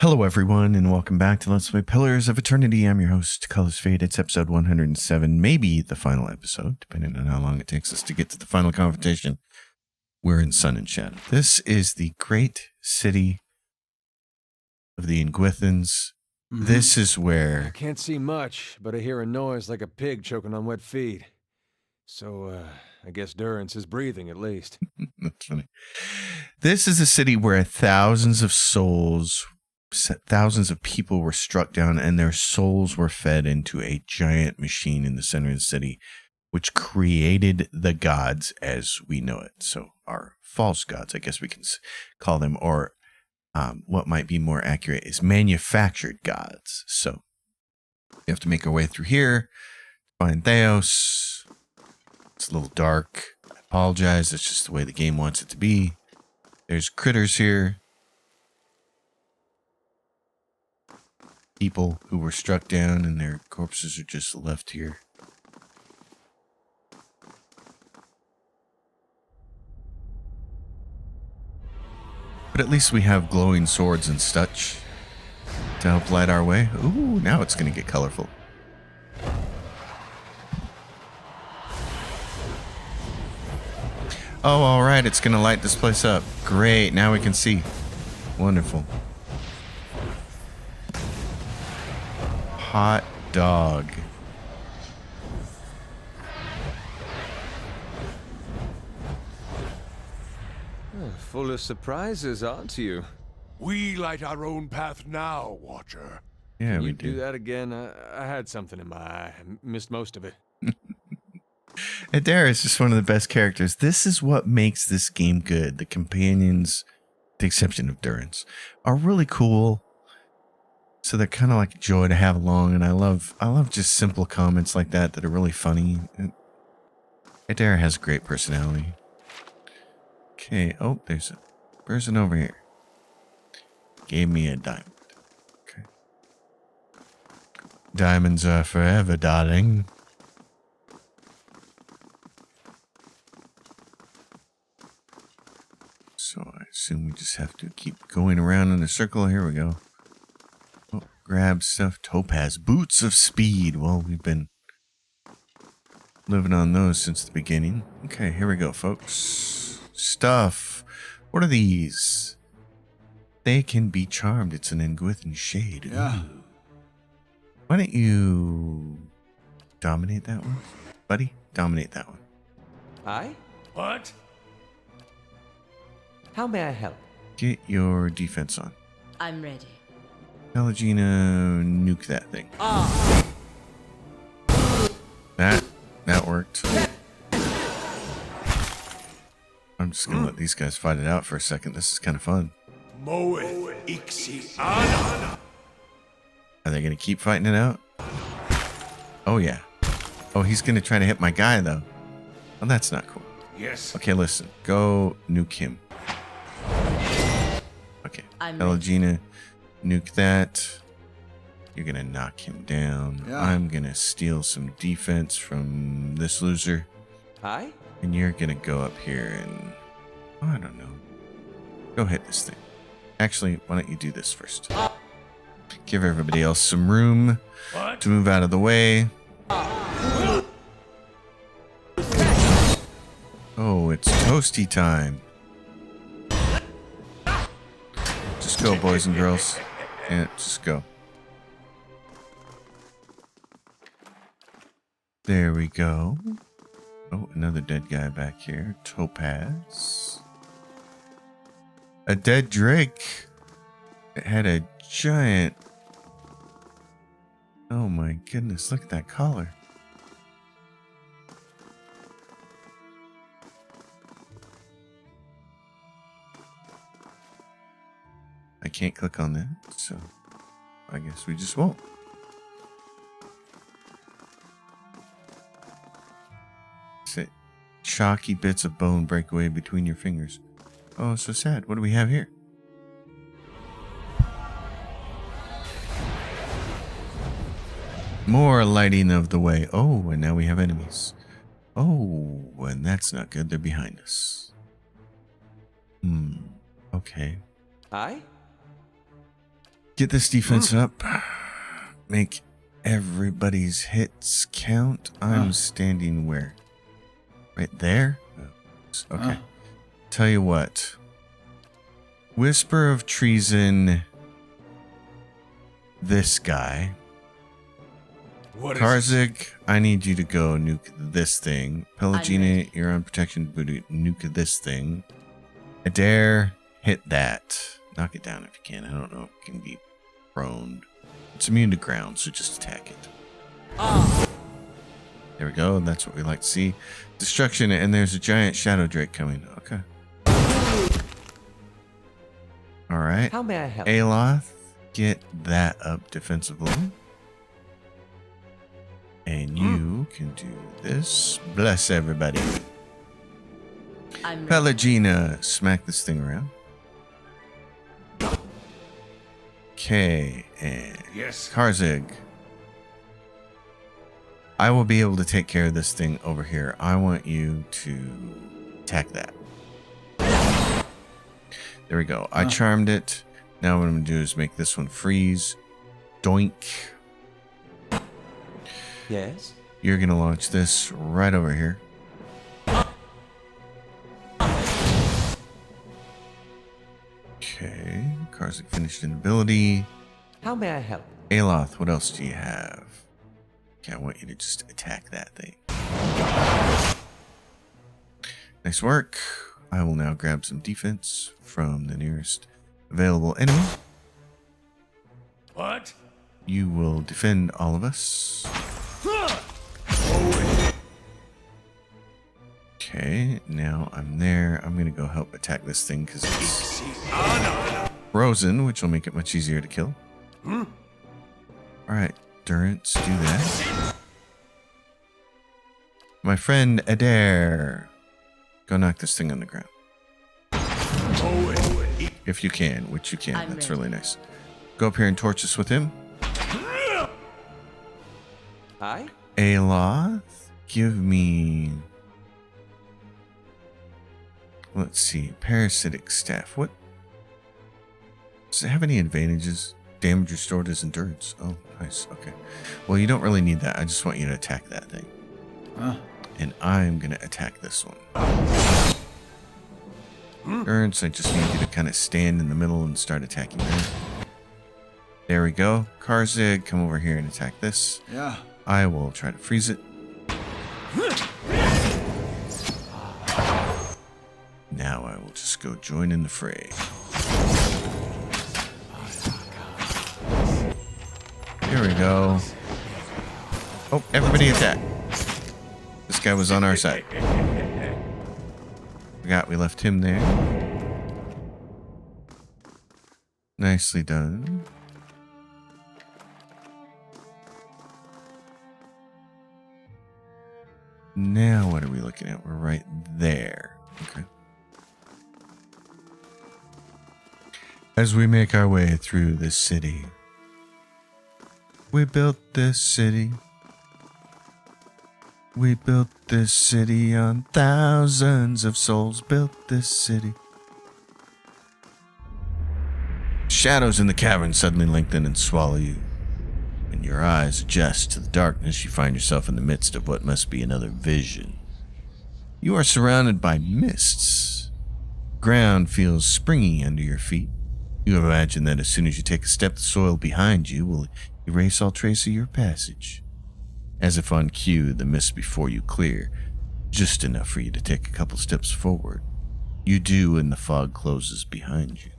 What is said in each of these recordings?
Hello, everyone, and welcome back to Let's Play Pillars of Eternity. I'm your host, Colors Fade. It's episode 107, maybe the final episode, depending on how long it takes us to get to the final confrontation. We're in Sun and Shadow. This is the great city of the Ingwithans. This is I where... can't see much, but I hear a noise like a pig choking on wet feet. So, I guess Durance is breathing at least. That's funny. This is a city where thousands of people were struck down and their souls were fed into a giant machine in the center of the city, which created the gods as we know it. So our false gods, I guess we can call them, or what might be more accurate is manufactured gods. So we have to make our way through here, find Theos. It's a little dark. I apologize. It's just the way the game wants it to be. There's critters here. People who were struck down and their corpses are just left here. But at least we have glowing swords and such to help light our way. Ooh, now it's going to get colorful. Oh, all right. It's going to light this place up. Great. Now we can see. Wonderful. Hot dog. Full of surprises, aren't you? We light our own path now, Watcher. Yeah, we You do. do that again? I had something in my eye. I missed most of it. Adair is just one of the best characters. This is what makes this game good. The companions, with the exception of Durance, are really cool. So they're kind of like a joy to have along, and I love just simple comments like that are really funny. Adair has a great personality. Okay, oh, there's a person over here. Gave me a diamond. Okay. Diamonds are forever, darling. So I assume we just have to keep going around in a circle. Here we go. Oh, grab stuff. Topaz. Boots of speed. Well, we've been living on those since the beginning. Okay, here we go, folks. Stuff. What are these? They can be charmed. It's an Ingwithan shade. Yeah. Ooh. Why don't you dominate that one? Buddy, dominate that one. I? What? How may I help? Get your defense on. I'm ready. Pelagina, nuke that thing. That worked. I'm just gonna let these guys fight it out for a second. This is kind of fun. Moeth Ixi Ana. Are they gonna keep fighting it out? Oh yeah. Oh, he's gonna try to hit my guy though. Well, that's not cool. Yes. Okay, listen. Go nuke him. Okay. I'm Pelagina, nuke that. You're gonna knock him down. Yeah. I'm gonna steal some defense from this loser. I? And you're gonna go up here and... oh, I don't know. Go hit this thing. Actually, why don't you do this first? Give everybody else some room What? to move out of the way. Oh, it's toasty time. Just go, boys and girls. Yeah, just go. There we go. Oh, another dead guy back here. Topaz. A dead drake. It had a giant... oh my goodness, look at that collar. I can't click on that, so I guess we just won't. Sit. Chalky bits of bone break away between your fingers. Oh, so sad. What do we have here? More lighting of the way. Oh, and now we have enemies. Oh, and that's not good. They're behind us. Okay. I? Get this defense up. Make everybody's hits count. I'm standing where? Right there? Okay. Tell you what. Whisper of treason. This guy. What is Karzig, I need you to go nuke this thing. Pelagina, you're on protection. Nuke this thing. Adair, hit that. Knock it down if you can. I don't know if it can be prone. It's immune to ground, so just attack it. There we go. That's what we like to see. Destruction, and there's a giant shadow drake coming. Okay. All right. How may I help? Aloth, get that up defensively. And you can do this. Bless everybody. Pelagina, smack this thing around. Okay, and Yes. Karzig. I will be able to take care of this thing over here. I want you to attack that. There we go. I charmed it. Now what I'm going to do is make this one freeze. Doink. Yes. You're going to launch this right over here. Okay. Karzig finished an ability. How may I help? Aloth, what else do you have? Okay, I want you to just attack that thing. Nice work. I will now grab some defense from the nearest available enemy. What? You will defend all of us. Okay, now I'm there. I'm going to go help attack this thing because it's frozen, which will make it much easier to kill. Alright, Durance, do that. My friend Adair, go knock this thing on the ground. If you can, which you can. That's really nice. Go up here and torch us with him. Hi. Aloth, give me... Let's see. Parasitic staff. What? Does it have any advantages? Damage restored is endurance. Oh, nice. Okay. Well, you don't really need that. I just want you to attack that thing. And I'm going to attack this one. Endurance, I just need you to kind of stand in the middle and start attacking that. There we go. Karzig, come over here and attack this. Yeah. I will try to freeze it. Now I will just go join in the fray. Here we go. Oh, everybody attack. This guy was on our side. Forgot we left him there. Nicely done. Now what are we looking at? We're right there. Okay. As we make our way through this city, we built this city. We built this city on thousands of souls. Built this city. Shadows in the cavern suddenly lengthen and swallow you. When your eyes adjust to the darkness, you find yourself in the midst of what must be another vision. You are surrounded by mists. Ground feels springy under your feet. You imagine that as soon as you take a step, the soil behind you will erase all trace of your passage. As if on cue, the mist before you clear, just enough for you to take a couple steps forward. You do, and the fog closes behind you.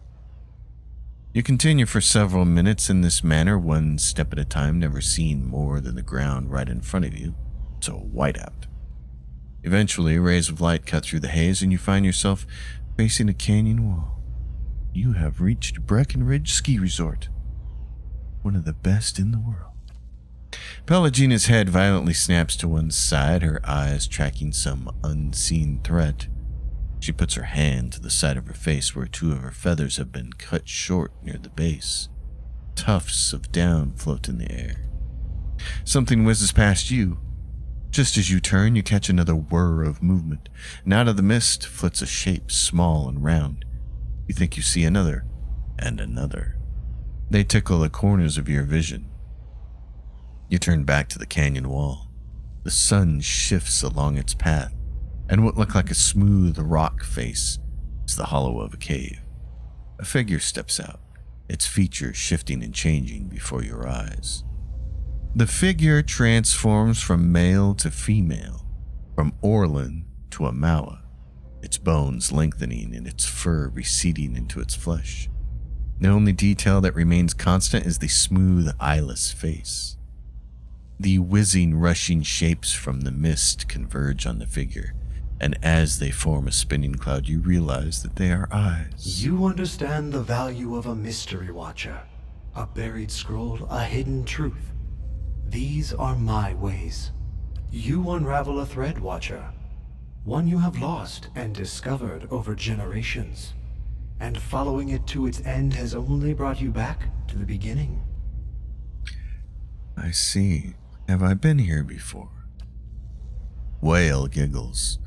You continue for several minutes in this manner, one step at a time, never seeing more than the ground right in front of you. It's a whiteout. Eventually, rays of light cut through the haze, and you find yourself facing a canyon wall. You have reached Breckenridge Ski Resort, one of the best in the world. Pelagina's head violently snaps to one side, her eyes tracking some unseen threat. She puts her hand to the side of her face where two of her feathers have been cut short near the base. Tufts of down float in the air. Something whizzes past you. Just as you turn, you catch another whir of movement, and out of the mist flits a shape small and round. You think you see another, and another. They tickle the corners of your vision. You turn back to the canyon wall. The sun shifts along its path, and what looked like a smooth rock face is the hollow of a cave. A figure steps out, its features shifting and changing before your eyes. The figure transforms from male to female, from Orlin to Amaua, its bones lengthening and its fur receding into its flesh. The only detail that remains constant is the smooth, eyeless face. The whizzing, rushing shapes from the mist converge on the figure, and as they form a spinning cloud, you realize that they are eyes. You understand the value of a mystery watcher, a buried scroll, a hidden truth. These are my ways. You unravel a thread, watcher, one you have lost and discovered over generations, and following it to its end has only brought you back to the beginning. I see. Have I been here before? Whale giggles,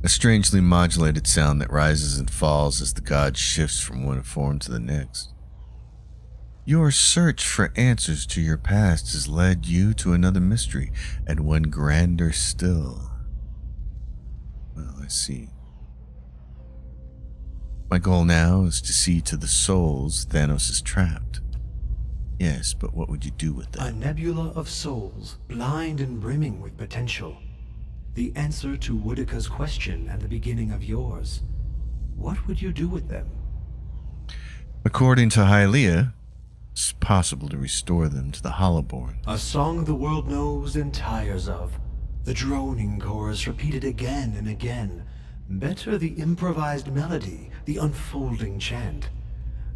a strangely modulated sound that rises and falls as the god shifts from one form to the next. Your search for answers to your past has led you to another mystery, and one grander still. Well, I see. My goal now is to see to the souls Thanos is trapped. Yes, but what would you do with A them? nebula of souls, blind and brimming with potential. The answer to Woodika's question and the beginning of yours. What would you do with them? According to Hylia, it's possible to restore them to the Hollowborn. A song the world knows and tires of. The droning chorus repeated again and again. Better the improvised melody, the unfolding chant.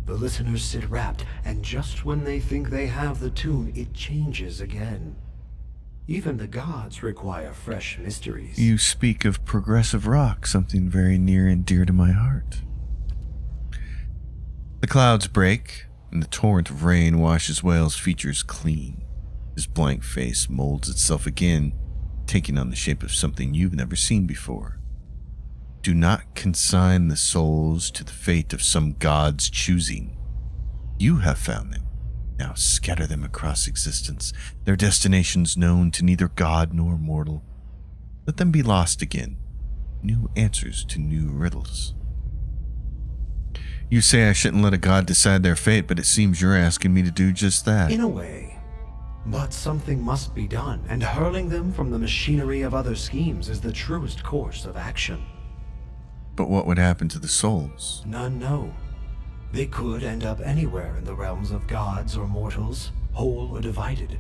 The listeners sit rapt, and just when they think they have the tune, it changes again. Even the gods require fresh mysteries. You speak of progressive rock, something very near and dear to my heart. The clouds break, and the torrent of rain washes Whale's features clean. His blank face molds itself again, taking on the shape of something you've never seen before. Do not consign the souls to the fate of some god's choosing. You have found them. Now scatter them across existence, their destinations known to neither god nor mortal. Let them be lost again, new answers to new riddles. You say I shouldn't let a god decide their fate, but it seems you're asking me to do just that. In a way. But something must be done, and hurling them from the machinery of other schemes is the truest course of action. But what would happen to the souls? None know. They could end up anywhere in the realms of gods or mortals, whole or divided.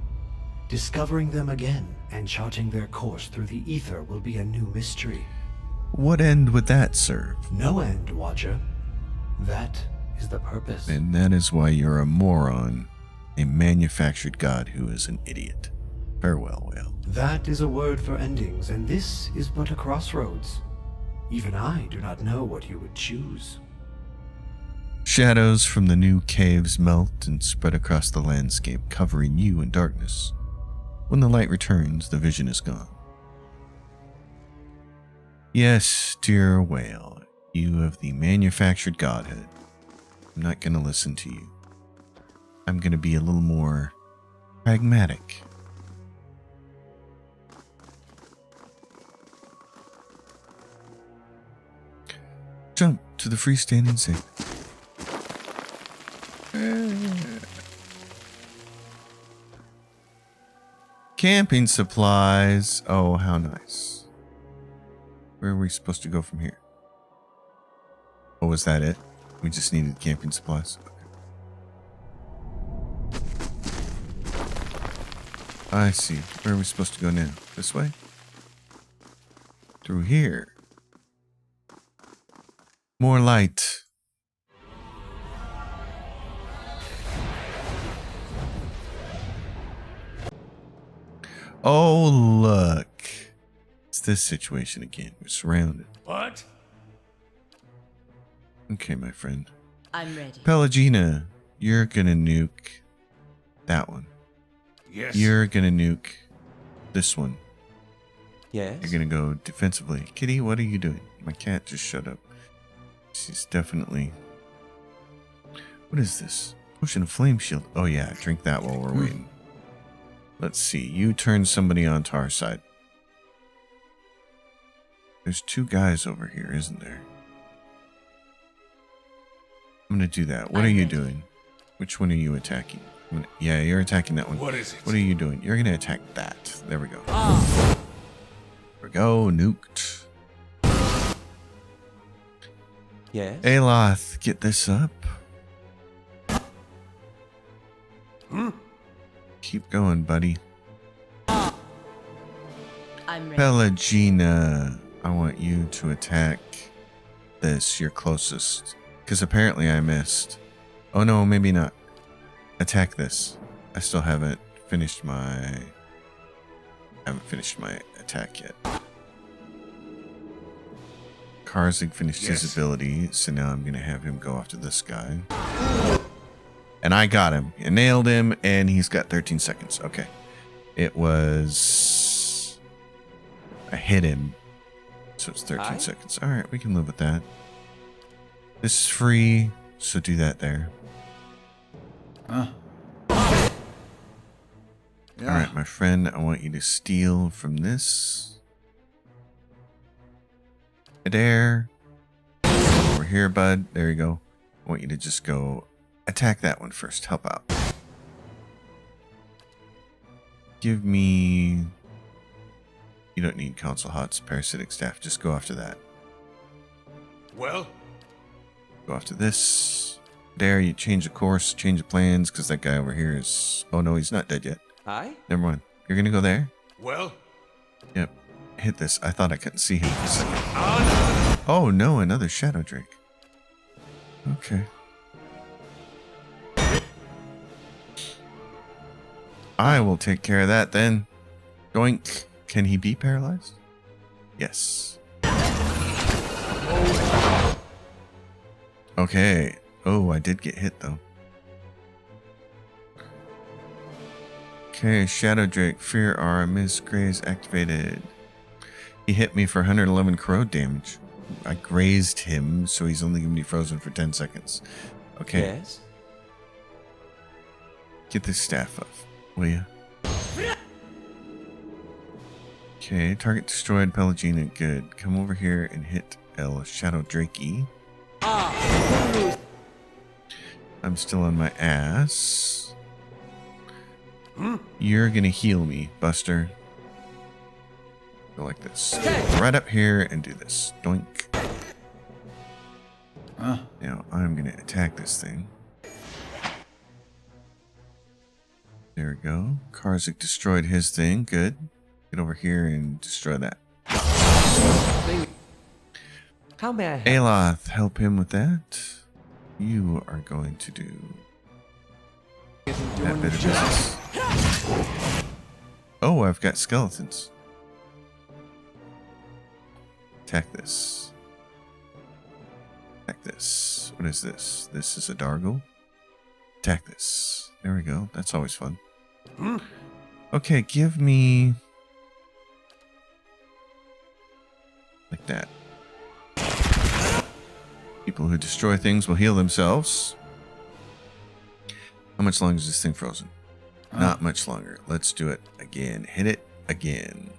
Discovering them again and charting their course through the ether will be a new mystery. What end would that serve? No end, Watcher. That is the purpose. And that is why you're a moron, a manufactured god who is an idiot. Farewell, Whale. That is a word for endings, and this is but a crossroads. Even I do not know what you would choose. Shadows from the new caves melt and spread across the landscape, covering you in darkness. When the light returns, the vision is gone. Yes, dear Whale, you of the manufactured godhood. I'm not going to listen to you. I'm going to be a little more pragmatic. Jump to the freestanding sink. Camping supplies. Oh, how nice. Where are we supposed to go from here? Oh, was that it? We just needed camping supplies. Okay. I see. Where are we supposed to go now? This way? Through here. More light. Oh, look. It's this situation again. We're surrounded. What? Okay, my friend. I'm ready. Pelagina, you're gonna nuke that one. Yes. You're gonna nuke this one. Yes? You're gonna go defensively. Kitty, what are you doing? My cat just shut up. She's definitely... What is this? Potion of flame shield. Oh yeah, drink that while we're waiting. Let's see. You turn somebody onto our side. There's 2 guys over here, isn't there? I'm gonna do that. What are you doing? Which one are you attacking? Yeah, you're attacking that one. What is it? What are you doing? You're gonna attack that. There we go. There we go. Nuked. Yes? Aloth, get this up. Keep going, buddy. I'm ready. Pelagina, I want you to attack this, your closest. Because apparently I missed. Oh no, maybe not. Attack this. I still haven't finished my attack yet. Karzig finished his ability, so now I'm gonna have him go after this guy. And I got him. I nailed him, and he's got 13 seconds. Okay. It was... I hit him. So it's 13 seconds. Alright, we can live with that. This is free, so do that there. Yeah. Alright, my friend, I want you to steal from this. Adair. Over here, bud. There you go. I want you to just go attack that one first. Help out. Give me... You don't need console hots, parasitic staff. Just go after that. Well? Go after this. There, you change the course, change the plans, because that guy over here is... Oh no, he's not dead yet. Aye? Never mind. You're gonna go there? Well? Yep. Hit this. I thought I couldn't see him for a second. Oh no, another Shadow Drake. Okay. I will take care of that then. Doink. Can he be paralyzed? Yes. Okay. Oh, I did get hit though. Okay, Shadow Drake, Fear R, Miss Graze activated. He hit me for 111 corrode damage. I grazed him, so he's only going to be frozen for 10 seconds. Okay. Yes? Get this staff up, will you? Okay, target destroyed, Pelagina, good. Come over here and hit El Shadow Drakey. I'm still on my ass. You're gonna heal me, Buster. Go like this. Right up here and do this. Doink. Now I'm gonna attack this thing. There we go. Karzik destroyed his thing. Good. Get over here and destroy that. How may I help? Aloth, help him with that. You are going to do that bit of business. Oh, I've got skeletons. Attack this. Attack this. What is this? This is a Dargle. Attack this. There we go. That's always fun. Okay, give me... like that. People who destroy things will heal themselves. How much longer is this thing frozen? Not much longer. Let's do it again. Hit it again.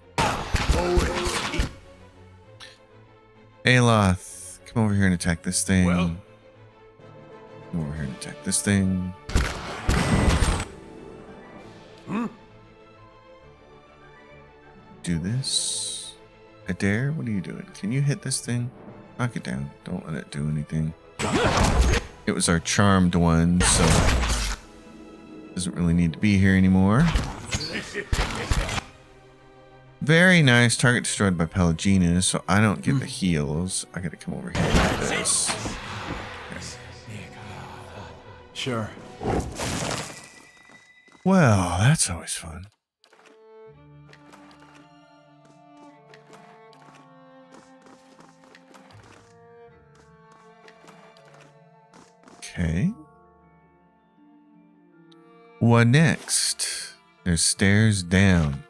Aloth, come over here and attack this thing. Well? Come over here and attack this thing. Do this. Adair, what are you doing? Can you hit this thing? Knock it down. Don't let it do anything. It was our charmed one, so doesn't really need to be here anymore. Very nice. Target destroyed by Pelagina, so I don't get the heals. I gotta come over here and do this. Sure. Well, that's always fun. Okay. What next? There's stairs down.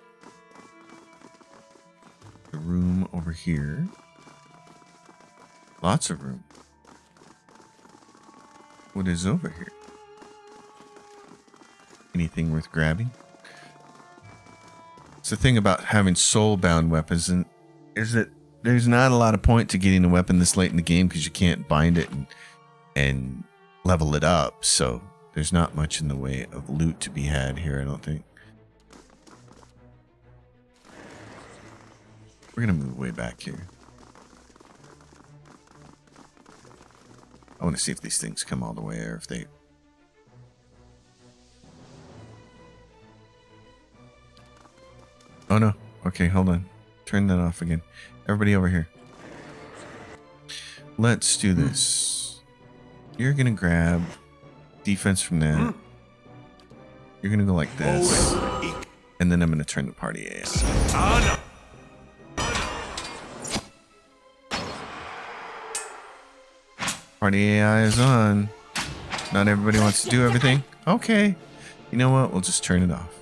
The room over here. Lots of room. What is over here? anything worth grabbing. It's the thing about having soul-bound weapons is that there's not a lot of point to getting a weapon this late in the game because you can't bind it and level it up. So there's not much in the way of loot to be had here, I don't think. We're going to move way back here. I want to see if these things come all the way or if they... Oh no. Okay, hold on. Turn that off again. Everybody over here. Let's do this. You're going to grab defense from that. You're going to go like this. And then I'm going to turn the party AI. Party AI is on. Not everybody wants to do everything. Okay. You know what? We'll just turn it off.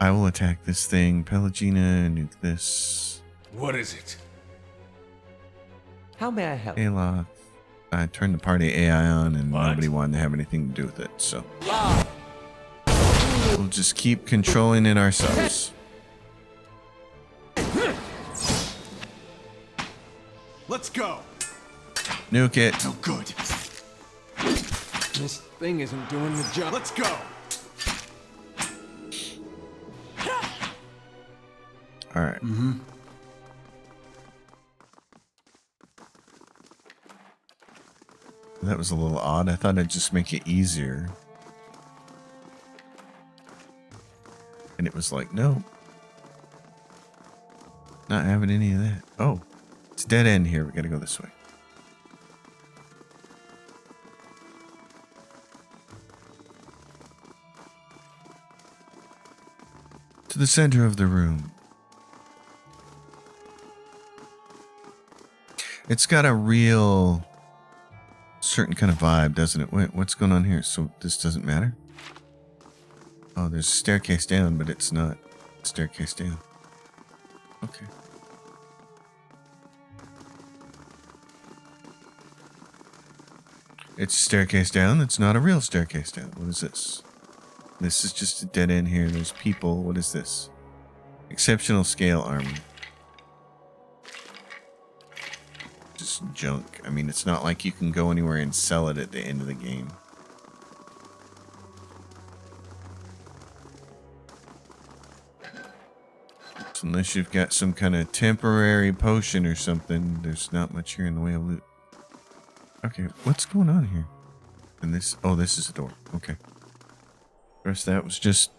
I will attack this thing. Pelagina, nuke this. What is it? How may I help? Ayla. I turned the party AI on and What? nobody wanted to have anything to do with it, so. We'll just keep controlling it ourselves. Let's go. Nuke it. Oh, good. This thing isn't doing the job. Let's go. Alright. That was a little odd. I thought I'd just make it easier. And it was like, no. Not having any of that. Oh, it's a dead end here. We gotta go this way. To the center of the room. It's got a real certain kind of vibe, doesn't it? Wait, what's going on here? So this doesn't matter? Oh, there's a staircase down, but it's not a staircase down. Okay. It's a staircase down. It's not a real staircase down. What is this? This is just a dead end here. There's people. What is this? Exceptional scale armor. Just junk. I mean, it's not like you can go anywhere and sell it at the end of the game. So unless you've got some kind of temporary potion or something, there's not much here in the way of loot. Okay, what's going on here? And this, oh, this is a door. Okay. The rest of that was just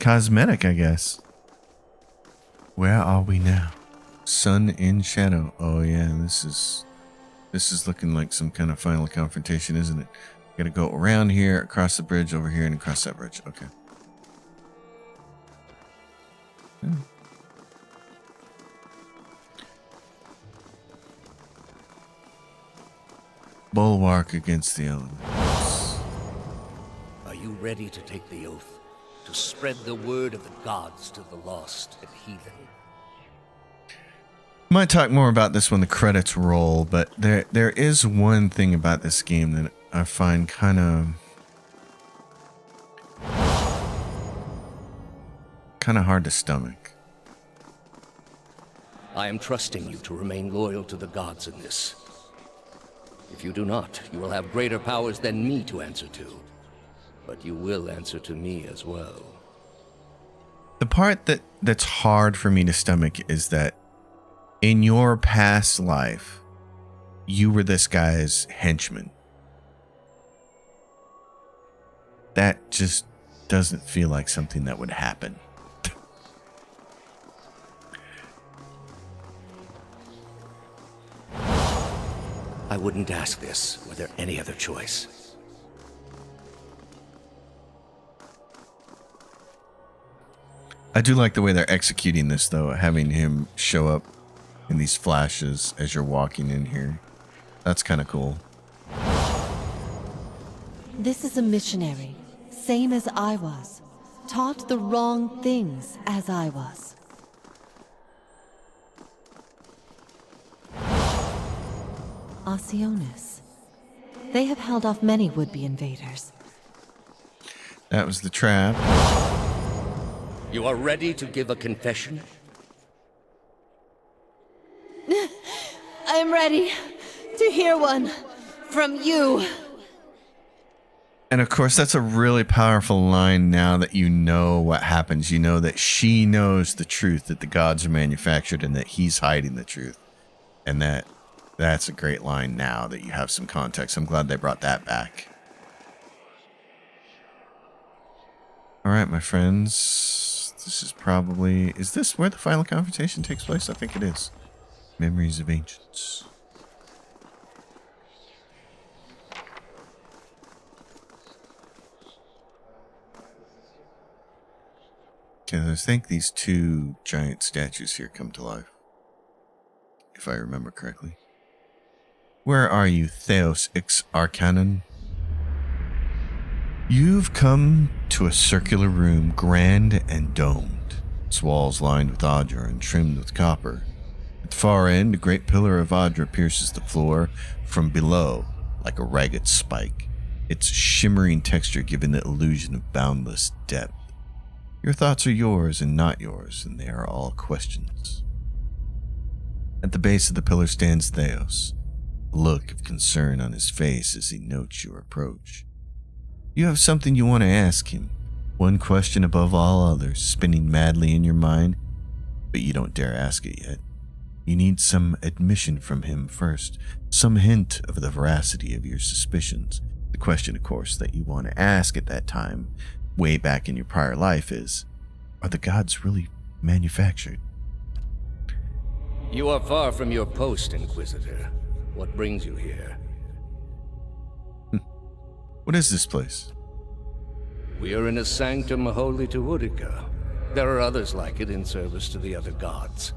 cosmetic, I guess. Where are we now? Sun in shadow. Oh yeah, this is looking like some kind of final confrontation, isn't it? Gotta go around here, across the bridge, over here, and across that bridge. Okay. Yeah. Bulwark against the elements. Are you ready to take the oath? To spread the word of the gods to the lost and heathen? Might talk more about this when the credits roll, but there is one thing about this game that I find kind of hard to stomach. I am trusting you to remain loyal to the gods in this. If you do not, you will have greater powers than me to answer to. But you will answer to me as well. The part that's hard for me to stomach is that in your past life, you were this guy's henchman. That just doesn't feel like something that would happen. I wouldn't ask this were there any other choice. I do like the way they're executing this, though, having him show up in these flashes as you're walking in here. That's kind of cool. This is a missionary, same as I was. Taught the wrong things as I was. Oceanus. They have held off many would-be invaders. That was the trap. You are ready to give a confession? I'm ready to hear one from you. And of course, that's a really powerful line now that you know what happens. You know that she knows the truth, that the gods are manufactured and that he's hiding the truth. And that's a great line now that you have some context. I'm glad they brought that back. All right, my friends. This is probably... Is this where the final confrontation takes place? I think it is. Memories of Ancients. Okay, I think these two giant statues here come to life. If I remember correctly. Where are you, Theos Ix Arcanon? You've come to a circular room, grand and domed. Its walls lined with Adra and trimmed with copper. At the far end, a great pillar of Adra pierces the floor from below like a ragged spike, its shimmering texture giving the illusion of boundless depth. Your thoughts are yours and not yours, and they are all questions. At the base of the pillar stands Theos, a look of concern on his face as he notes your approach. You have something you want to ask him, one question above all others, spinning madly in your mind, but you don't dare ask it yet. You need some admission from him first, some hint of the veracity of your suspicions. The question, of course, that you want to ask at that time, way back in your prior life, is, are the gods really manufactured? You are far from your post, Inquisitor. What brings you here? What is this place? We are in a sanctum holy to Utica. There are others like it in service to the other gods.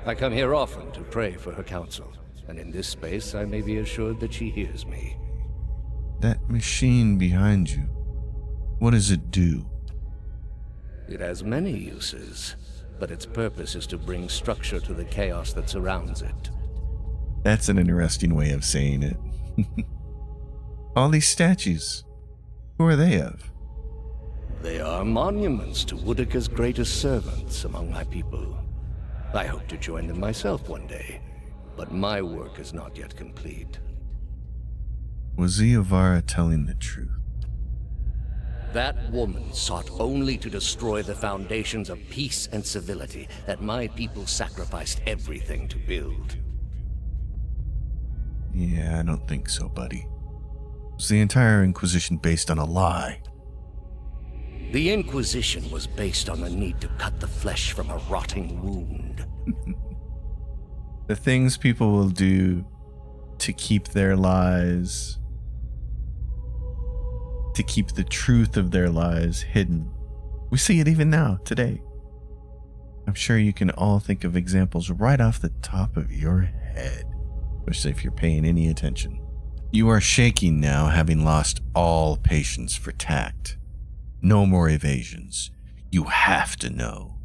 I come here often to pray for her counsel, and in this space I may be assured that she hears me. That machine behind you, what does it do? It has many uses, but its purpose is to bring structure to the chaos that surrounds it. That's an interesting way of saying it. All these statues, who are they of? They are monuments to Utica's greatest servants among my people. I hope to join them myself one day, but my work is not yet complete. Was Iovara telling the truth? That woman sought only to destroy the foundations of peace and civility that my people sacrificed everything to build. Yeah, I don't think so, buddy. Was the entire Inquisition based on a lie? The Inquisition was based on the need to cut the flesh from a rotting wound. The things people will do to keep their lies, to keep the truth of their lies hidden. We see it even now, today. I'm sure you can all think of examples right off the top of your head, especially if you're paying any attention. You are shaking now, having lost all patience for tact. No more evasions. You have to know.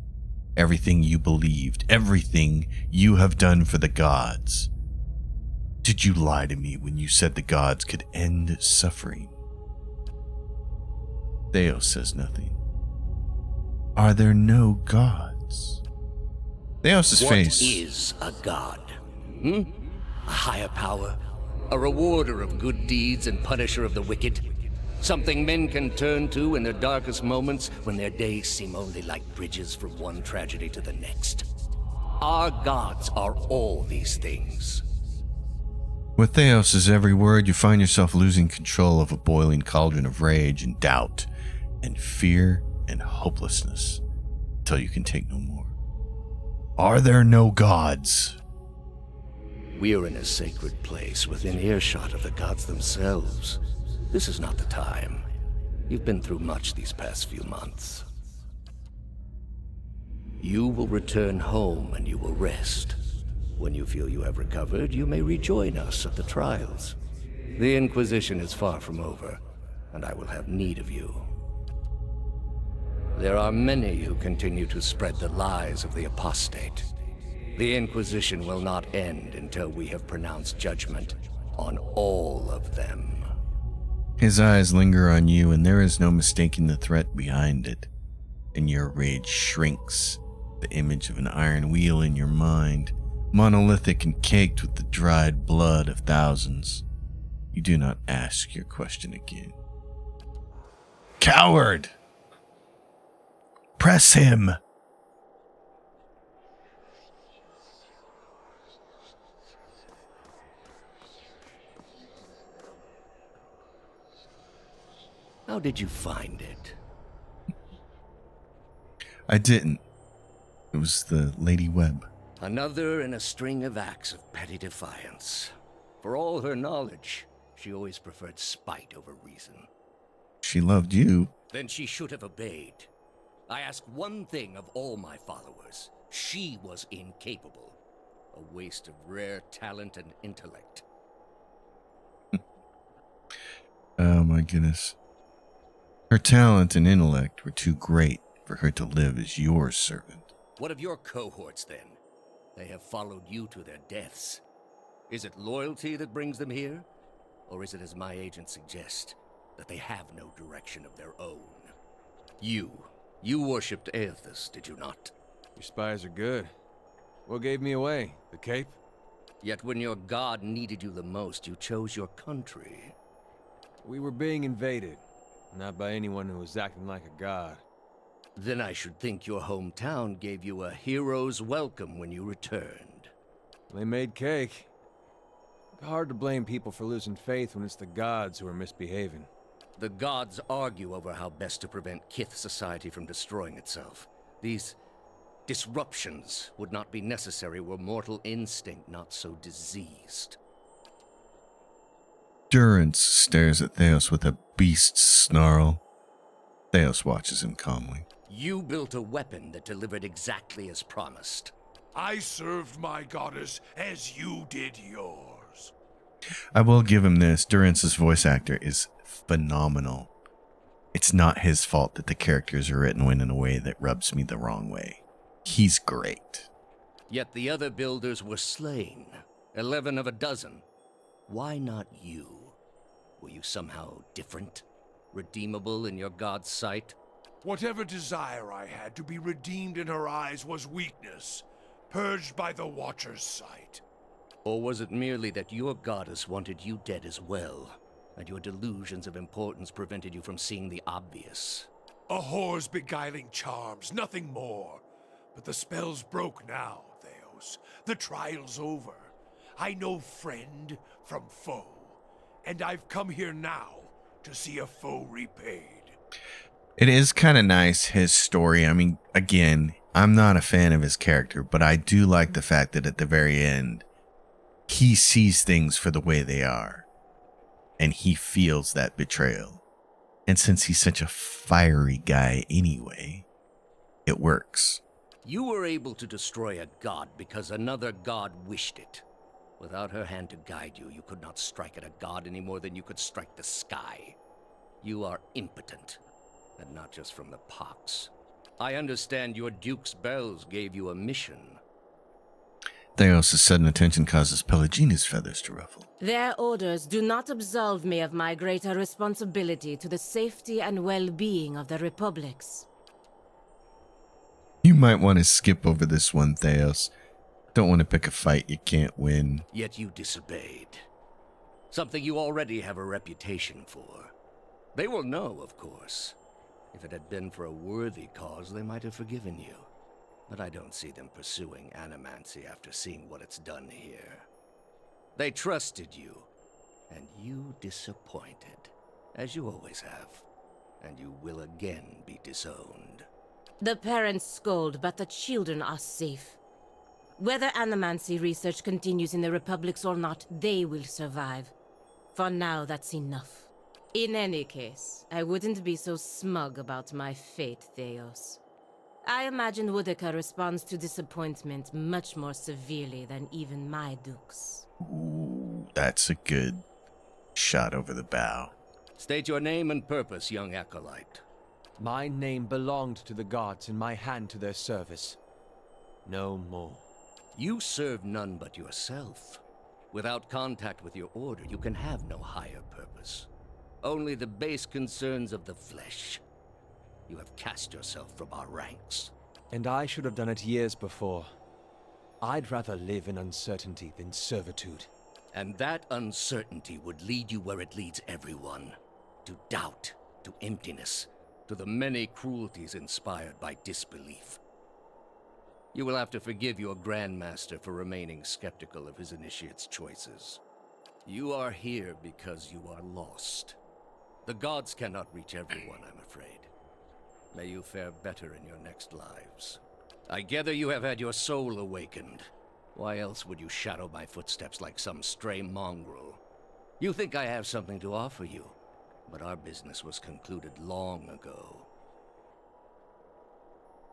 Everything you believed, everything you have done for the gods. Did you lie to me when you said the gods could end suffering? Theos says nothing. Are there no gods? Theos' face. What is a god? A higher power? A rewarder of good deeds and punisher of the wicked? Something men can turn to in their darkest moments when their days seem only like bridges from one tragedy to the next. Our gods are all these things. With Theos' every word, you find yourself losing control of a boiling cauldron of rage and doubt and fear and hopelessness until you can take no more. Are there no gods? We are in a sacred place within earshot of the gods themselves. This is not the time. You've been through much these past few months. You will return home and you will rest. When you feel you have recovered, you may rejoin us at the trials. The Inquisition is far from over, and I will have need of you. There are many who continue to spread the lies of the apostate. The Inquisition will not end until we have pronounced judgment on all of them. His eyes linger on you, and there is no mistaking the threat behind it. And your rage shrinks, the image of an iron wheel in your mind, monolithic and caked with the dried blood of thousands. You do not ask your question again. Coward! Press him! How did you find it? I didn't. It was the Lady Webb. Another in a string of acts of petty defiance. For all her knowledge, she always preferred spite over reason. She loved you. Then she should have obeyed. I ask one thing of all my followers. She was incapable. A waste of rare talent and intellect. Oh my goodness. Her talent and intellect were too great for her to live as your servant. What of your cohorts, then? They have followed you to their deaths. Is it loyalty that brings them here? Or is it, as my agents suggest, that they have no direction of their own? You worshipped Aethys, did you not? Your spies are good. What gave me away? The cape? Yet when your god needed you the most, you chose your country. We were being invaded. Not by anyone who was acting like a god. Then I should think your hometown gave you a hero's welcome when you returned. They made cake. Hard to blame people for losing faith when it's the gods who are misbehaving. The gods argue over how best to prevent Kith society from destroying itself. These disruptions would not be necessary were mortal instinct not so diseased. Durance stares at Theos with a beast's snarl. Theos watches him calmly. You built a weapon that delivered exactly as promised. I served my goddess as you did yours. I will give him this. Durance's voice actor is phenomenal. It's not his fault that the characters are written in a way that rubs me the wrong way. He's great. Yet the other builders were slain. 11 of a dozen. Why not you? Were you somehow different? Redeemable in your god's sight? Whatever desire I had to be redeemed in her eyes was weakness, purged by the Watcher's sight. Or was it merely that your goddess wanted you dead as well, and your delusions of importance prevented you from seeing the obvious? A whore's beguiling charms, nothing more. But the spell's broke now, Theos. The trial's over. I know friend from foe, and I've come here now to see a foe repaid. It is kind of nice, his story. I mean, again, I'm not a fan of his character, but I do like the fact that at the very end, he sees things for the way they are, and he feels that betrayal. And since he's such a fiery guy anyway, it works. You were able to destroy a god because another god wished it. Without her hand to guide you, you could not strike at a god any more than you could strike the sky. You are impotent, and not just from the pox. I understand your Duke's bells gave you a mission. Theos' sudden attention causes Pelagina's feathers to ruffle. Their orders do not absolve me of my greater responsibility to the safety and well-being of the Republics. You might want to skip over this one, Theos. Don't want to pick a fight you can't win. Yet you disobeyed. Something you already have a reputation for. They will know, of course. If it had been for a worthy cause, they might have forgiven you. But I don't see them pursuing animancy after seeing what it's done here. They trusted you, and you disappointed, as you always have. And you will again be disowned. The parents scold, but the children are safe. Whether animancy research continues in the Republics or not, they will survive. For now, that's enough. In any case, I wouldn't be so smug about my fate, Theos. I imagine Woodica responds to disappointment much more severely than even my dukes. Ooh, that's a good shot over the bow. State your name and purpose, young acolyte. My name belonged to the gods and my hand to their service. No more. You serve none but yourself. Without contact with your order, you can have no higher purpose. Only the base concerns of the flesh. You have cast yourself from our ranks. And I should have done it years before. I'd rather live in uncertainty than servitude. And that uncertainty would lead you where it leads everyone. To doubt, to emptiness, to the many cruelties inspired by disbelief. You will have to forgive your Grandmaster for remaining skeptical of his initiate's choices. You are here because you are lost. The gods cannot reach everyone, I'm afraid. May you fare better in your next lives. I gather you have had your soul awakened. Why else would you shadow my footsteps like some stray mongrel? You think I have something to offer you, but our business was concluded long ago.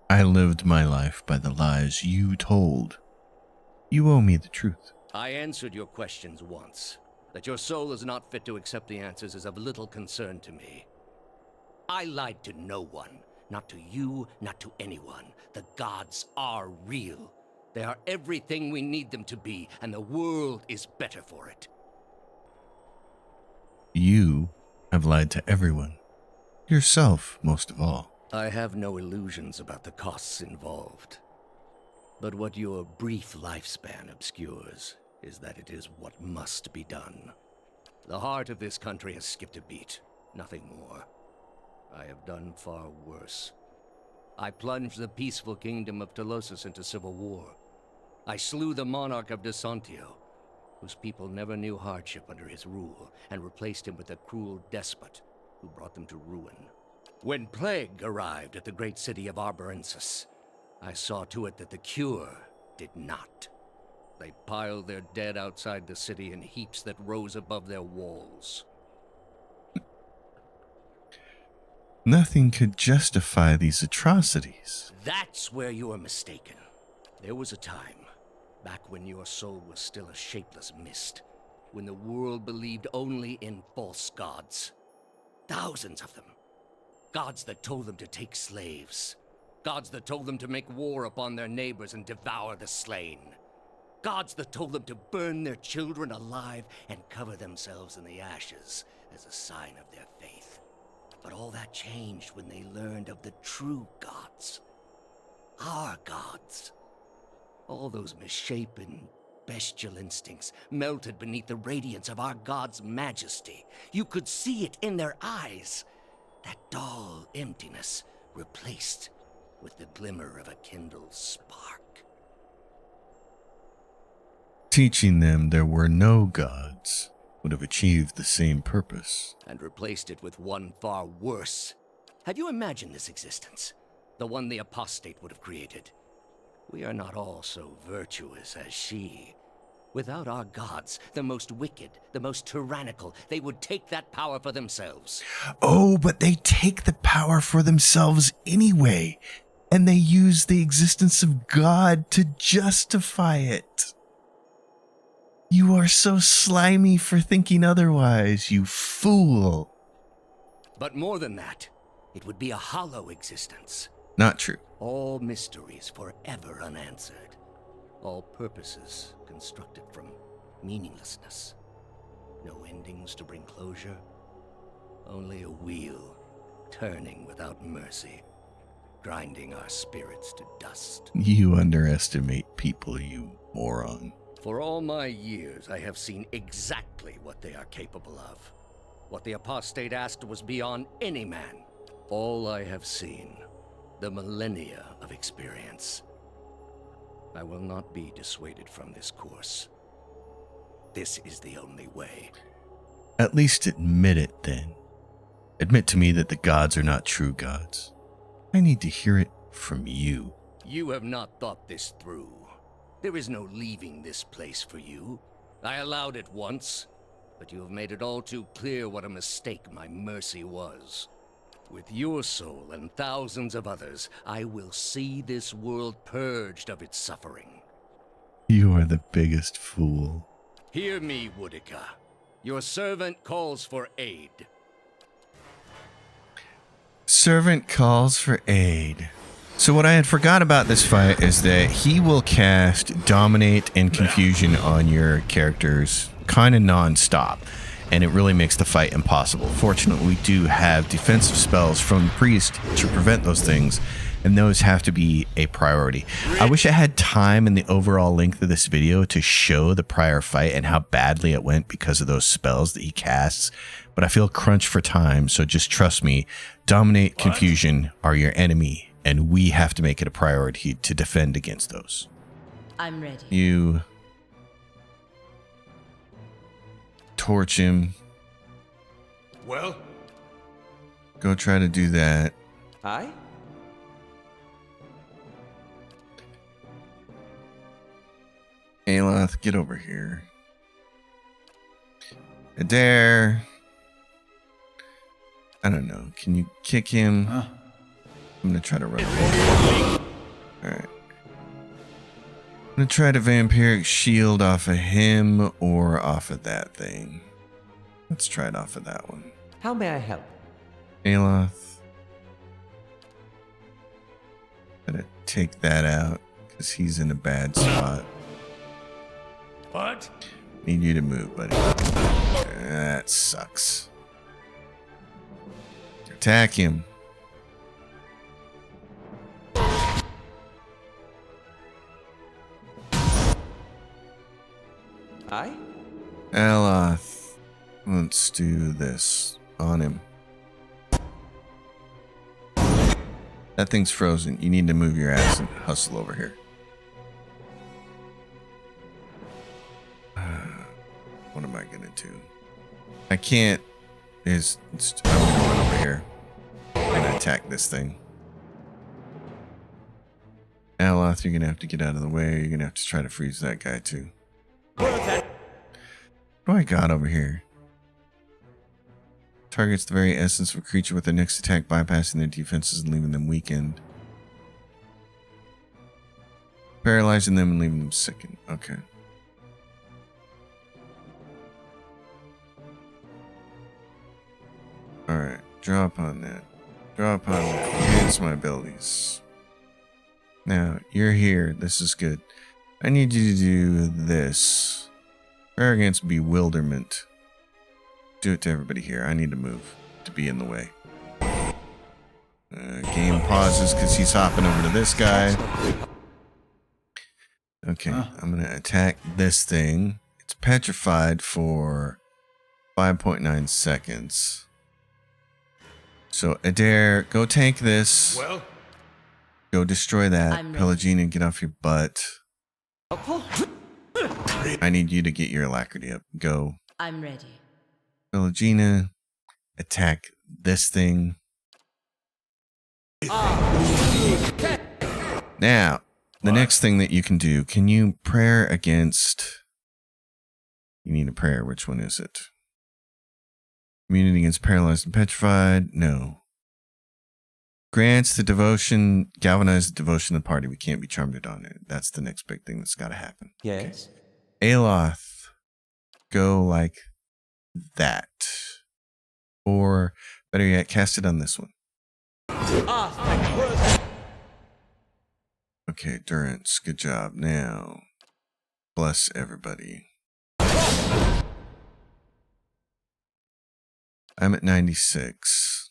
I lived my life by the lies you told. You owe me the truth. I answered your questions once. That your soul is not fit to accept the answers is of little concern to me. I lied to no one. Not to you, not to anyone. The gods are real. They are everything we need them to be, and the world is better for it. You have lied to everyone. Yourself, most of all. I have no illusions about the costs involved. But what your brief lifespan obscures is that it is what must be done. The heart of this country has skipped a beat, nothing more. I have done far worse. I plunged the peaceful kingdom of Telosus into civil war. I slew the monarch of Desantio, whose people never knew hardship under his rule, and replaced him with a cruel despot who brought them to ruin. When plague arrived at the great city of Arborensis, I saw to it that the cure did not. They piled their dead outside the city in heaps that rose above their walls. Nothing could justify these atrocities. That's where you are mistaken. There was a time, back when your soul was still a shapeless mist, when the world believed only in false gods. Thousands of them. Gods that told them to take slaves. Gods that told them to make war upon their neighbors and devour the slain. Gods that told them to burn their children alive and cover themselves in the ashes as a sign of their faith. But all that changed when they learned of the true gods. Our gods. All those misshapen, bestial instincts melted beneath the radiance of our gods' majesty. You could see it in their eyes. That dull emptiness replaced with the glimmer of a kindled spark. Teaching them there were no gods would have achieved the same purpose. And replaced it with one far worse. Have you imagined this existence? The one the apostate would have created. We are not all so virtuous as she. Without our gods, the most wicked, the most tyrannical, they would take that power for themselves. Oh, but they take the power for themselves anyway, and they use the existence of God to justify it. You are so slimy for thinking otherwise, you fool. But more than that, it would be a hollow existence. Not true. All mysteries forever unanswered. All purposes constructed from meaninglessness. No endings to bring closure. Only a wheel, turning without mercy, grinding our spirits to dust. You underestimate people, you moron. For all my years, I have seen exactly what they are capable of. What the apostate asked was beyond any man. All I have seen, the millennia of experience. I will not be dissuaded from this course. This is the only way. At least admit it, then. Admit to me that the gods are not true gods. I need to hear it from you. You have not thought this through. There is no leaving this place for you. I allowed it once, but you have made it all too clear what a mistake my mercy was. With your soul and thousands of others, I will see this world purged of its suffering. You are the biggest fool. Hear me, Woodica. Your servant calls for aid. Servant calls for aid. So what I had forgot about this fight is that he will cast Dominate and Confusion on your characters kind of non-stop. and it really makes the fight impossible. Fortunately, we do have defensive spells from the priest to prevent those things, and those have to be a priority. I wish I had time in the overall length of this video to show the prior fight and how badly it went because of those spells that he casts, but I feel crunched for time, so just trust me. Dominate, Confusion are your enemy, and we have to make it a priority to defend against those. I'm ready. You torch him. Well? Go try to do that. Aye? Aloth, get over here. Adair. I don't know. Can you kick him? Huh? I'm going to try to run away. Alright. I'm going to try to vampiric shield off of him or off of that thing. Let's try it off of that one. How may I help? Aloth. Gotta take that out because he's in a bad spot. What? Need you to move, buddy. That sucks. Attack him. Aye? Aloth. Let's do this on him. That thing's frozen. You need to move your ass and hustle over here. What am I gonna do? I can't. I'm gonna run over here. I'm gonna attack this thing. Aloth, you're gonna have to get out of the way. You're gonna have to try to freeze that guy too. What do I got over here? Targets the very essence of a creature with their next attack, bypassing their defenses and leaving them weakened. Paralyzing them and leaving them sickened. Okay. Alright, draw upon that. Draw upon that. Enhance my abilities. Now, you're here. This is good. I need you to do this. Prayer against bewilderment. Do it to everybody here. I need to move to be in the way. Game pauses because he's hopping over to this guy. Okay, I'm going to attack this thing. It's petrified for 5.9 seconds. So, Adair, go tank this. Well? Go destroy that. I'm ready. Pelagina, get off your butt. I need you to get your alacrity up. Go. I'm ready. Pelagina, attack this thing. Now, the next thing that you can do, can you prayer against... You need a prayer. Which one is it? Immunity against paralyzed and petrified? No. Grants the devotion, galvanize the devotion of the party. We can't be charmed on it. That's the next big thing that's got to happen. Yes? Aloth, go like that. Or, better yet, cast it on this one. Okay, Durance, good job. Now, bless everybody. I'm at 96.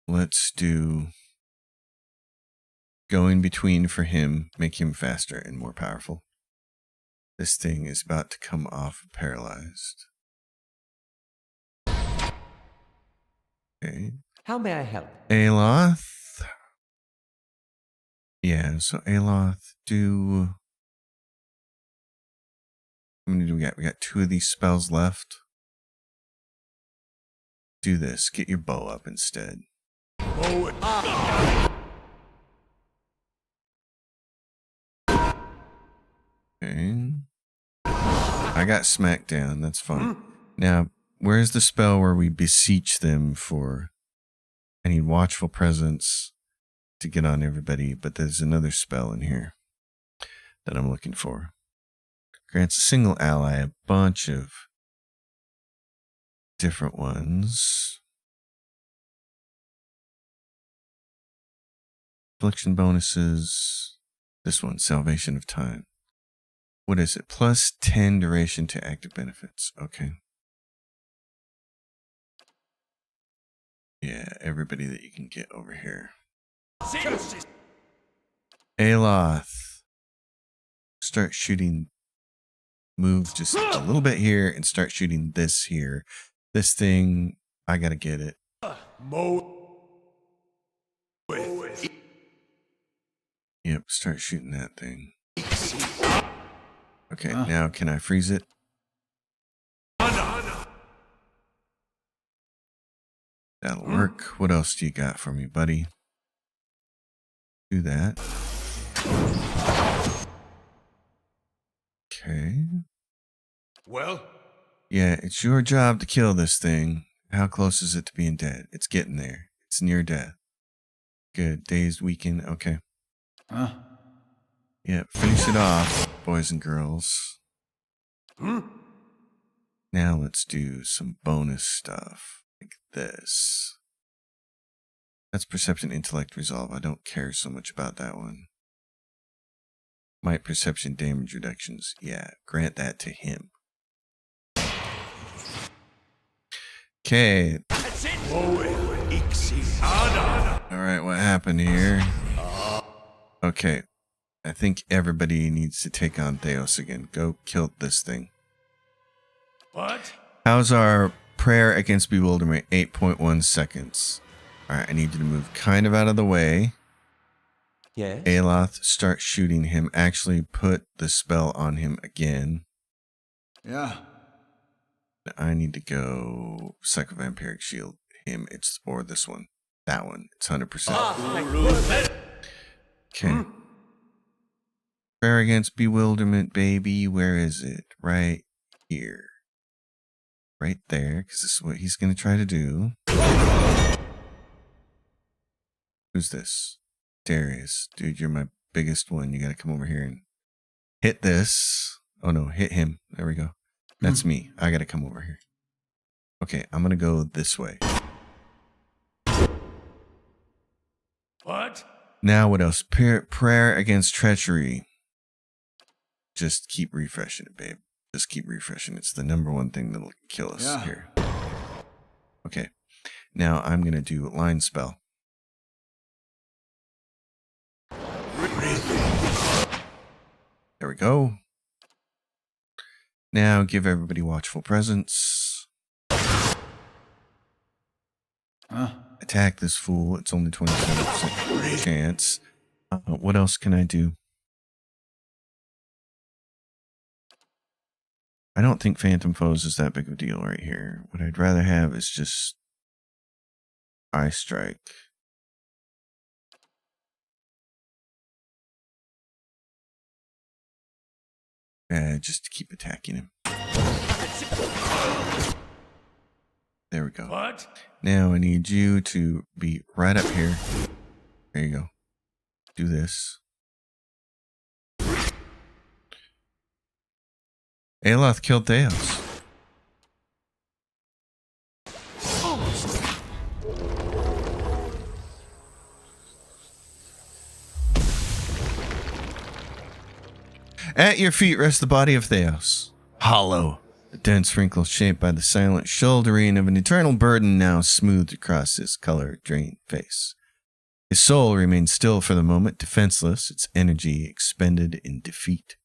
Let's do go in between for him, make him faster and more powerful. This thing is about to come off paralyzed. Okay. How may I help? Aloth. Yeah, so Aloth, do... How many do we got? We got 2 of these spells left. Do this. Get your bow up instead. Okay. I got smacked down. That's fine. Now, where's the spell where we beseech them for... I need watchful presence to get on everybody, but there's another spell in here that I'm looking for. Grants a single ally a bunch of different ones. Affliction bonuses. This one, Salvation of Time. What is it? Plus 10 duration to active benefits. Okay. Yeah, everybody that you can get over here. Aloth. Start shooting. Move just a little bit here and start shooting this here. This thing, I gotta get it. Yep, start shooting that thing. Okay, now can I freeze it? That'll work. What else do you got for me, buddy? Do that. Okay. Well? Yeah, it's your job to kill this thing. How close is it to being dead? It's getting there. It's near death. Good. Dazed, weakened. Okay. Yeah, finish it off, boys and girls. Now let's do some bonus stuff. Like this. That's perception, intellect, resolve. I don't care so much about that one. Might, perception, damage reductions. Yeah, grant that to him. Okay. Alright, what happened here? Okay. I think everybody needs to take on Theos again. Go kill this thing. What? How's our prayer against bewilderment? 8.1 seconds. Alright, I need you to move kind of out of the way. Yes? Aloth, start shooting him. Actually put the spell on him again. Yeah. I need to go Psychovampiric Shield him. It's or this one. That one. It's 100%. Okay. Prayer against bewilderment, baby. Where is it? Right here. Right there, because this is what he's going to try to do. Who's this? Darius. Dude, you're my biggest one. You got to come over here and hit this. Oh, no. Hit him. There we go. That's me. I got to come over here. Okay, I'm going to go this way. What? Now, what else? Prayer against treachery. Just keep refreshing it, babe. Just keep refreshing. It's the number one thing that'll kill us here. Okay. Now, I'm going to do line spell. There we go. Now give everybody watchful presence. Attack this fool. It's only 27% chance. What else can I do? I don't think Phantom Foes is that big of a deal right here. What I'd rather have is just Eye Strike. Just to keep attacking him. There we go. What? Now I need you to be right up here. There you go. Do this. Aloth killed Theos. At your feet rests the body of Theos, hollow, a dense wrinkle shaped by the silent shouldering of an eternal burden now smoothed across his color-drained face. His soul remains still for the moment, defenseless, its energy expended in defeat.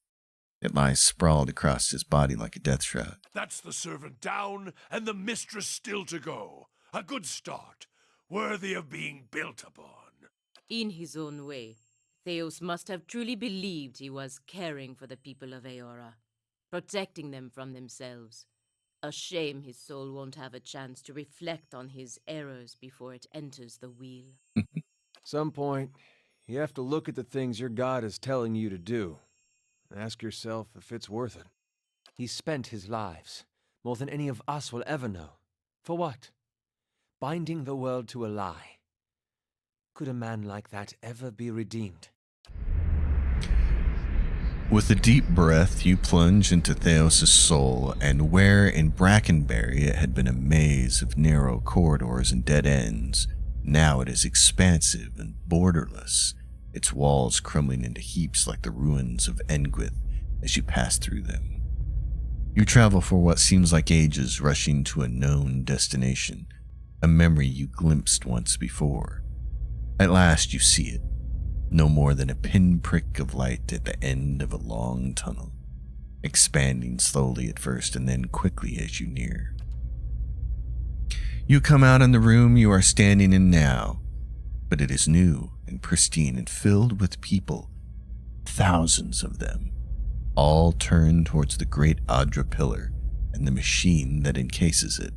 It lies sprawled across his body like a death shroud. That's the servant down, and the mistress still to go. A good start, worthy of being built upon. In his own way, Theos must have truly believed he was caring for the people of Eora, protecting them from themselves. A shame his soul won't have a chance to reflect on his errors before it enters the wheel. Some point, you have to look at the things your god is telling you to do, and ask yourself if it's worth it. He spent his lives, more than any of us will ever know. For what? Binding the world to a lie. Could a man like that ever be redeemed? With a deep breath, you plunge into Theos' soul, and where in Brackenberry it had been a maze of narrow corridors and dead ends, now it is expansive and borderless, its walls crumbling into heaps like the ruins of Engwith, as you pass through them. You travel for what seems like ages, rushing to a known destination, a memory you glimpsed once before. At last you see it, no more than a pinprick of light at the end of a long tunnel, expanding slowly at first and then quickly as you near. You come out in the room you are standing in now, but it is new and pristine and filled with people, thousands of them, all turned towards the great Adra pillar and the machine that encases it.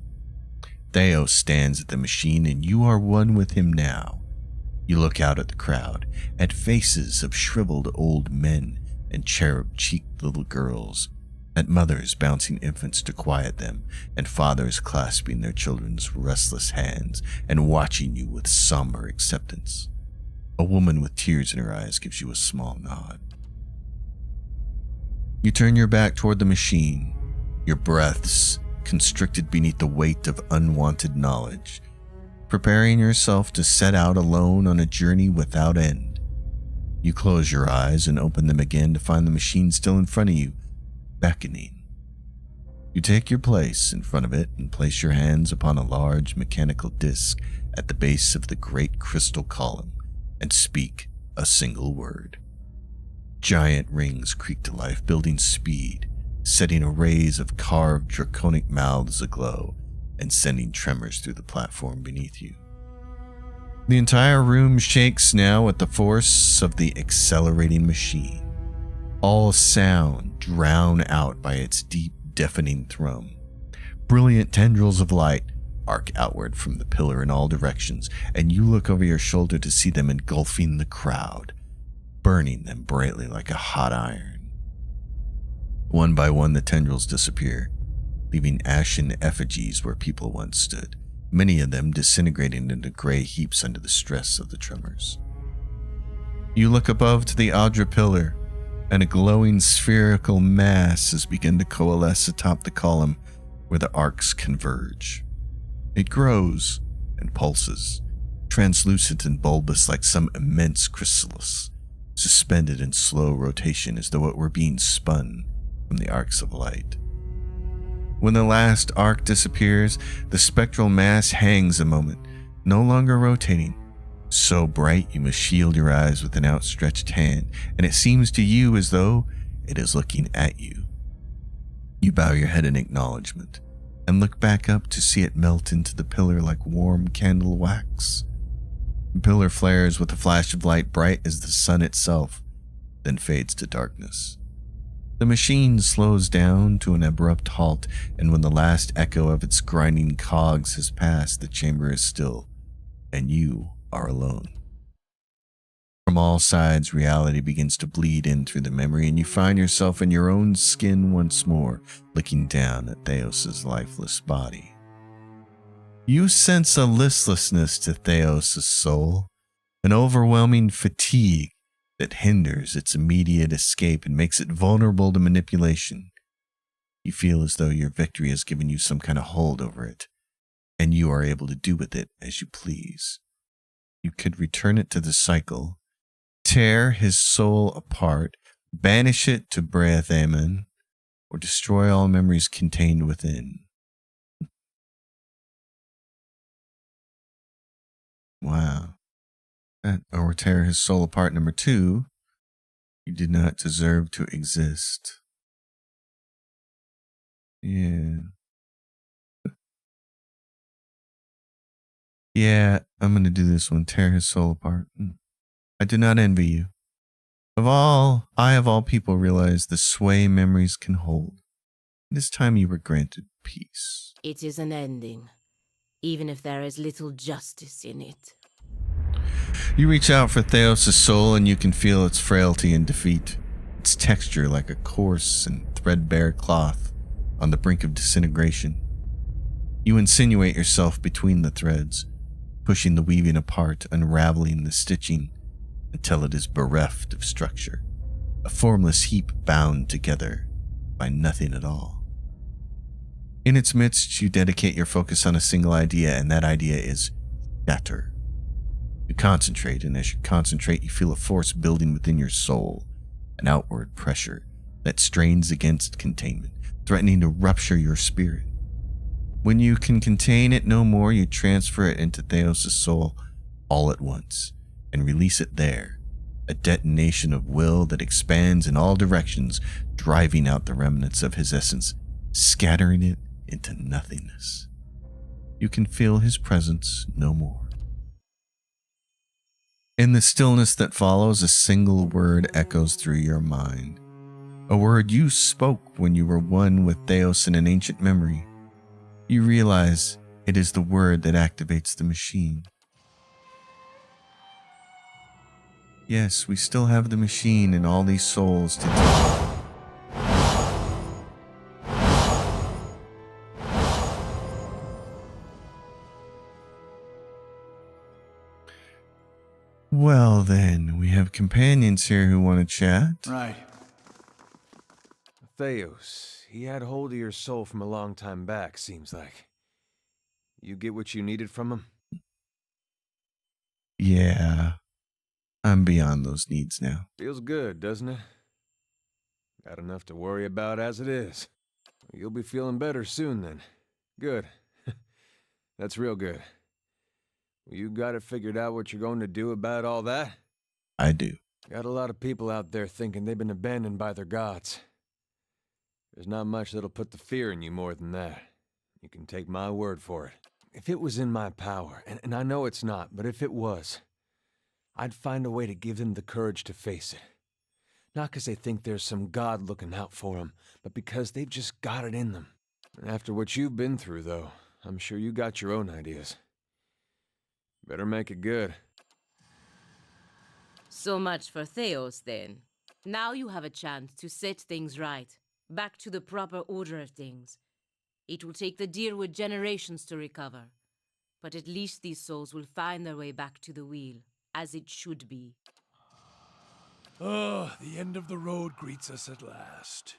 Theos stands at the machine and you are one with him now. You look out at the crowd, at faces of shriveled old men and cherub-cheeked little girls, at mothers bouncing infants to quiet them, and fathers clasping their children's restless hands and watching you with somber acceptance. A woman with tears in her eyes gives you a small nod. You turn your back toward the machine, your breaths constricted beneath the weight of unwanted knowledge, preparing yourself to set out alone on a journey without end. You close your eyes and open them again to find the machine still in front of you, beckoning. You take your place in front of it and place your hands upon a large mechanical disc at the base of the great crystal column and speak a single word. Giant rings creak to life, building speed, setting arrays of carved draconic mouths aglow and sending tremors through the platform beneath you. The entire room shakes now at the force of the accelerating machine. All sound drowned out by its deep, deafening thrum. Brilliant tendrils of light arc outward from the pillar in all directions, and you look over your shoulder to see them engulfing the crowd, burning them brightly like a hot iron. One by one, the tendrils disappear, leaving ashen effigies where people once stood, many of them disintegrating into gray heaps under the stress of the tremors. You look above to the Adra pillar, and a glowing spherical mass has begun to coalesce atop the column where the arcs converge. It grows and pulses, translucent and bulbous like some immense chrysalis, suspended in slow rotation as though it were being spun from the arcs of light. When the last arc disappears, the spectral mass hangs a moment, no longer rotating, so bright you must shield your eyes with an outstretched hand, and it seems to you as though it is looking at you. You bow your head in acknowledgement and look back up to see it melt into the pillar like warm candle wax. The pillar flares with a flash of light bright as the sun itself, then fades to darkness. The machine slows down to an abrupt halt, and when the last echo of its grinding cogs has passed, the chamber is still, and you are alone. From all sides, reality begins to bleed in through the memory, and you find yourself in your own skin once more, looking down at Theos' lifeless body. You sense a listlessness to Theos' soul, an overwhelming fatigue that hinders its immediate escape and makes it vulnerable to manipulation. You feel as though your victory has given you some kind of hold over it, and you are able to do with it as you please. You could return it to the cycle, tear his soul apart, banish it to Breath Amen, or destroy all memories contained within. Wow. Or tear his soul apart. Number 2, you did not deserve to exist. Yeah. Yeah, I'm going to do this one. Tear his soul apart. I do not envy you. I of all people realize the sway memories can hold. This time you were granted peace. It is an ending, even if there is little justice in it. You reach out for Theos' soul and you can feel its frailty and defeat, its texture like a coarse and threadbare cloth on the brink of disintegration. You insinuate yourself between the threads, pushing the weaving apart, unraveling the stitching until it is bereft of structure, a formless heap bound together by nothing at all. In its midst, you dedicate your focus on a single idea, and that idea is shatter. You concentrate, and as you concentrate, you feel a force building within your soul, an outward pressure, that strains against containment, threatening to rupture your spirit. When you can contain it no more, you transfer it into Theos' soul all at once and release it there, a detonation of will that expands in all directions, driving out the remnants of his essence, scattering it into nothingness. You can feel his presence no more. In the stillness that follows, a single word echoes through your mind. A word you spoke when you were one with Theos in an ancient memory. You realize it is the word that activates the machine. Yes, we still have the machine and all these souls to take. Well then, we have companions here who want to chat. Right. Theos, he had hold of your soul from a long time back, seems like. You get what you needed from him? Yeah, I'm beyond those needs now. Feels good, doesn't it? Got enough to worry about as it is. You'll be feeling better soon then. Good. That's real good. You got it figured out what you're going to do about all that? I do. Got a lot of people out there thinking they've been abandoned by their gods. There's not much that'll put the fear in you more than that. You can take my word for it. If it was in my power, and I know it's not, but if it was, I'd find a way to give them the courage to face it. Not because they think there's some god looking out for them, but because they've just got it in them. And after what you've been through, though, I'm sure you got your own ideas. Better make it good. So much for Theos, then. Now you have a chance to set things right, back to the proper order of things. It will take the Deerwood generations to recover, but at least these souls will find their way back to the wheel, as it should be. Ah, the end of the road greets us at last.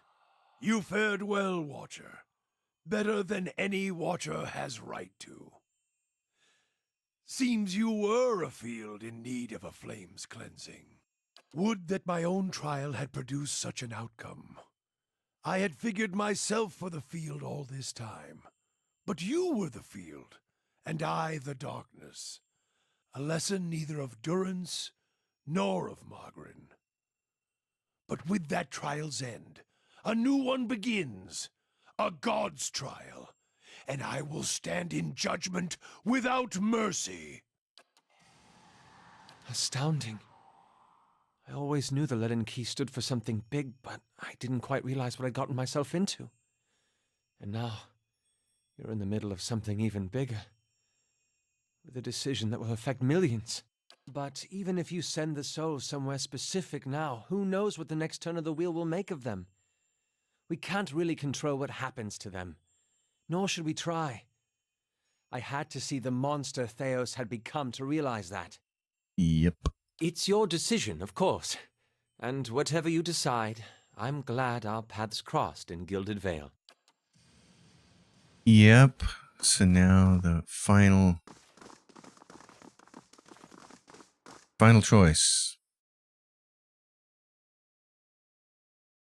You fared well, Watcher. Better than any Watcher has right to. Seems you were a field in need of a flame's cleansing. Would that my own trial had produced such an outcome. I had figured myself for the field all this time. But you were the field, and I the darkness. A lesson neither of durance nor of Margarin. But with that trial's end, a new one begins. A god's trial. And I will stand in judgment without mercy. Astounding. I always knew the Leaden Key stood for something big, but I didn't quite realize what I'd gotten myself into. And now, you're in the middle of something even bigger. With a decision that will affect millions. But even if you send the souls somewhere specific now, who knows what the next turn of the wheel will make of them? We can't really control what happens to them. Nor should we try. I had to see the monster Theos had become to realize that. Yep. It's your decision, of course. And whatever you decide, I'm glad our paths crossed in Gilded Vale. Yep. So now the final choice.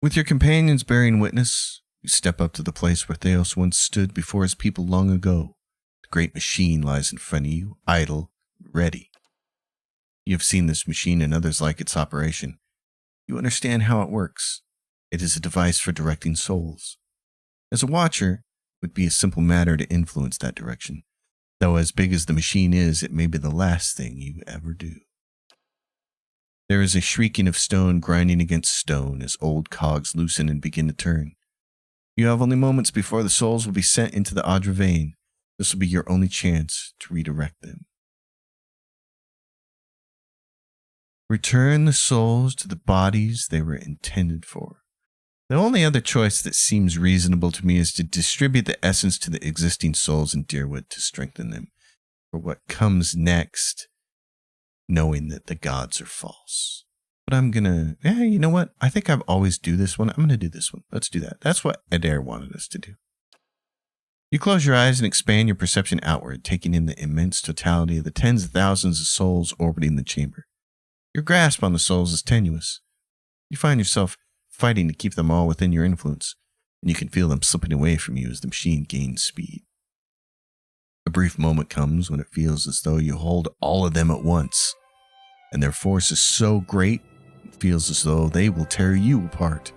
With your companions bearing witness, you step up to the place where Theos once stood before his people long ago. The great machine lies in front of you, idle, ready. You have seen this machine and others like its operation. You understand how it works. It is a device for directing souls. As a watcher, it would be a simple matter to influence that direction. Though as big as the machine is, it may be the last thing you ever do. There is a shrieking of stone grinding against stone as old cogs loosen and begin to turn. You have only moments before the souls will be sent into the Audra vein. This will be your only chance to redirect them. Return the souls to the bodies they were intended for. The only other choice that seems reasonable to me is to distribute the essence to the existing souls in Deerwood to strengthen them for what comes next, knowing that the gods are false. But I'm gonna, you know what? I think I've always do this one. I'm gonna do this one. Let's do that. That's what Adair wanted us to do. You close your eyes and expand your perception outward, taking in the immense totality of the tens of thousands of souls orbiting the chamber. Your grasp on the souls is tenuous. You find yourself fighting to keep them all within your influence, and you can feel them slipping away from you as the machine gains speed. A brief moment comes when it feels as though you hold all of them at once, and their force is so great, it feels as though they will tear you apart.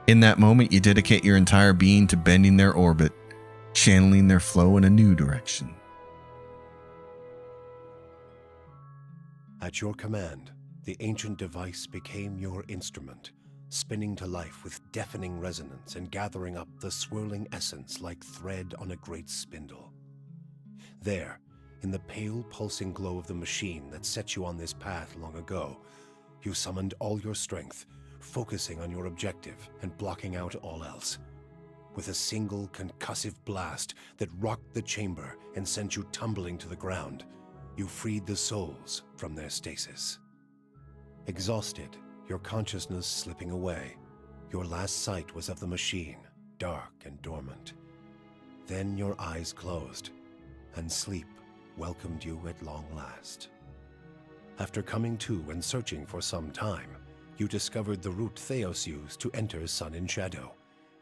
In that moment, you dedicate your entire being to bending their orbit, channeling their flow in a new direction. At your command, the ancient device became your instrument, spinning to life with deafening resonance and gathering up the swirling essence like thread on a great spindle. There, in the pale pulsing glow of the machine that set you on this path long ago, you summoned all your strength, focusing on your objective and blocking out all else. With a single concussive blast that rocked the chamber and sent you tumbling to the ground, you freed the souls from their stasis. Exhausted, your consciousness slipping away, your last sight was of the machine, dark and dormant. Then your eyes closed, and sleep welcomed you at long last. After coming to and searching for some time, you discovered the route Theos used to enter Sun and Shadow,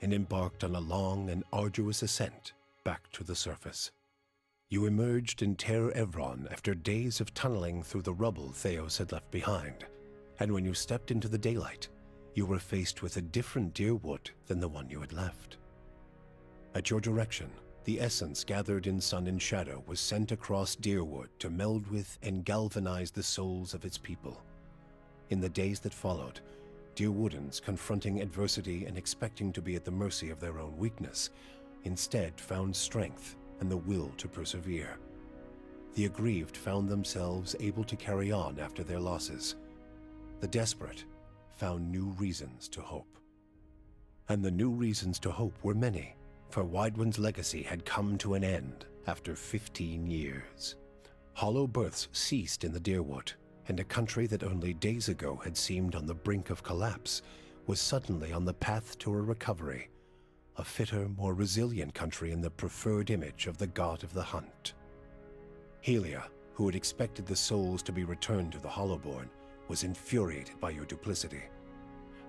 and embarked on a long and arduous ascent back to the surface. You emerged in Ter Evron after days of tunneling through the rubble Theos had left behind, and when you stepped into the daylight, you were faced with a different Deerwood than the one you had left. At your direction, the essence gathered in Sun and Shadow was sent across Deerwood to meld with and galvanize the souls of its people. In the days that followed, Deerwoodans, confronting adversity and expecting to be at the mercy of their own weakness, instead found strength and the will to persevere. The aggrieved found themselves able to carry on after their losses. The desperate found new reasons to hope. And the new reasons to hope were many, for Widewind's legacy had come to an end after 15 years. Hollow births ceased in the Deerwood, and a country that only days ago had seemed on the brink of collapse was suddenly on the path to a recovery, a fitter, more resilient country in the preferred image of the god of the hunt. Helia, who had expected the souls to be returned to the Hollowborn, was infuriated by your duplicity.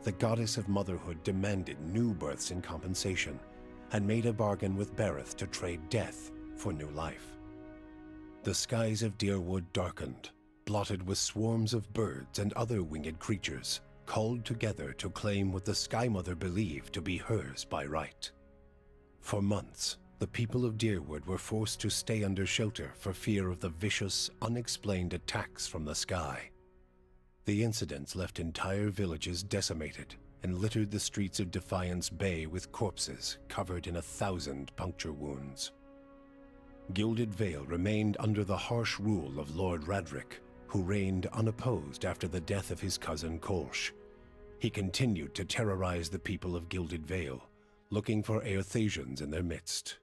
The goddess of motherhood demanded new births in compensation, and made a bargain with Bereth to trade death for new life. The skies of Deerwood darkened, blotted with swarms of birds and other winged creatures, called together to claim what the Sky Mother believed to be hers by right. For months, the people of Deerwood were forced to stay under shelter for fear of the vicious, unexplained attacks from the sky. The incidents left entire villages decimated and littered the streets of Defiance Bay with corpses covered in 1,000 puncture wounds. Gilded Vale remained under the harsh rule of Lord Radric, who reigned unopposed after the death of his cousin Kolsch. He continued to terrorize the people of Gilded Vale, looking for Aerthasians in their midst.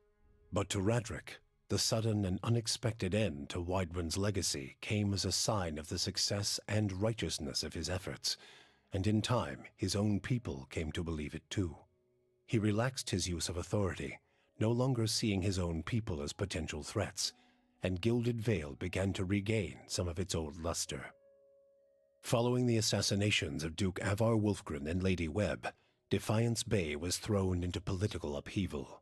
But to Radric, the sudden and unexpected end to Widewind's legacy came as a sign of the success and righteousness of his efforts, and in time his own people came to believe it too. He relaxed his use of authority, no longer seeing his own people as potential threats, and Gilded Vale began to regain some of its old luster. Following the assassinations of Duke Avar Wolfgren and Lady Webb, Defiance Bay was thrown into political upheaval.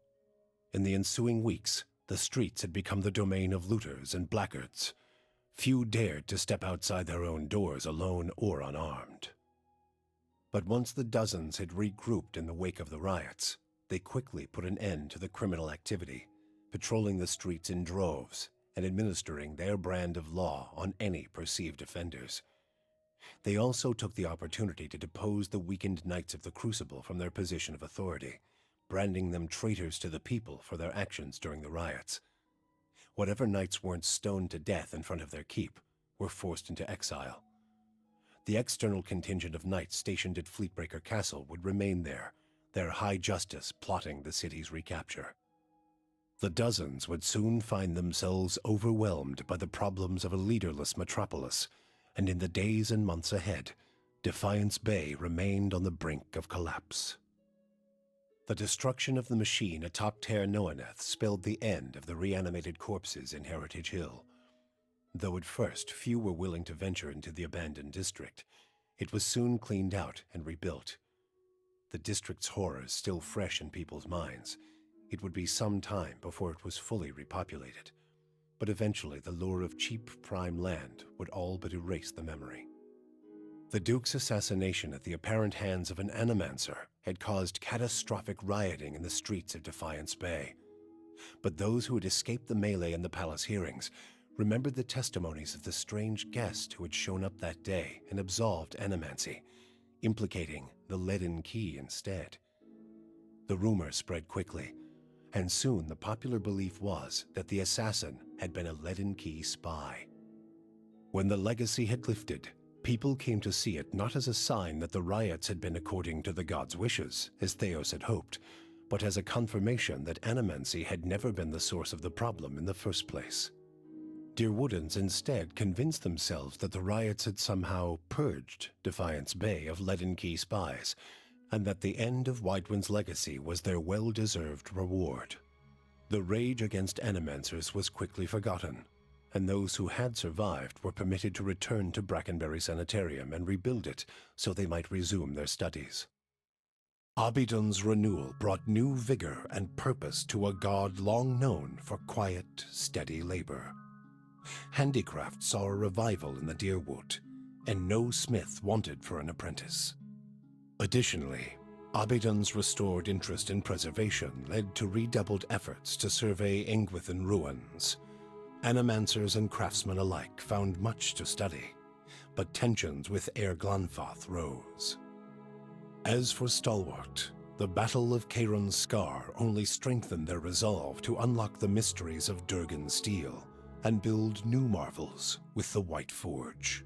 In the ensuing weeks, the streets had become the domain of looters and blackguards. Few dared to step outside their own doors alone or unarmed. But once the dozens had regrouped in the wake of the riots, they quickly put an end to the criminal activity, patrolling the streets in droves and administering their brand of law on any perceived offenders. They also took the opportunity to depose the weakened Knights of the Crucible from their position of authority, branding them traitors to the people for their actions during the riots. Whatever knights weren't stoned to death in front of their keep were forced into exile. The external contingent of knights stationed at Fleetbreaker Castle would remain there, their high justice plotting the city's recapture. The dozens would soon find themselves overwhelmed by the problems of a leaderless metropolis, and in the days and months ahead, Defiance Bay remained on the brink of collapse. The destruction of the machine atop Ter Noaneth spelled the end of the reanimated corpses in Heritage Hill. Though at first few were willing to venture into the abandoned district, it was soon cleaned out and rebuilt. the district's horrors still fresh in people's minds, it would be some time before it was fully repopulated. But eventually the lure of cheap prime land would all but erase the memory. The Duke's assassination at the apparent hands of an animancer had caused catastrophic rioting in the streets of Defiance Bay. But those who had escaped the melee in the palace hearings remembered the testimonies of the strange guest who had shown up that day and absolved animancy, implicating the leaden key instead. The rumor spread quickly, and soon the popular belief was that the assassin had been a leaden key spy. When the legacy had lifted, people came to see it not as a sign that the riots had been according to the god's wishes, as Theos had hoped, but as a confirmation that animancy had never been the source of the problem in the first place. Deerwoodans instead convinced themselves that the riots had somehow purged Defiance Bay of leaden key spies, and that the end of Widewind's legacy was their well-deserved reward. The rage against animancers was quickly forgotten, and those who had survived were permitted to return to Brackenberry Sanitarium and rebuild it so they might resume their studies. Abidon's renewal brought new vigor and purpose to a god long known for quiet, steady labor. Handicraft saw a revival in the Deerwood, and no smith wanted for an apprentice. Additionally, Abidon's restored interest in preservation led to redoubled efforts to survey Engwithan ruins. Animancers and craftsmen alike found much to study, but tensions with Aer Glanfath rose. As for Stalwart, the Battle of Caeron's Scar only strengthened their resolve to unlock the mysteries of Durgan's steel and build new marvels with the White Forge.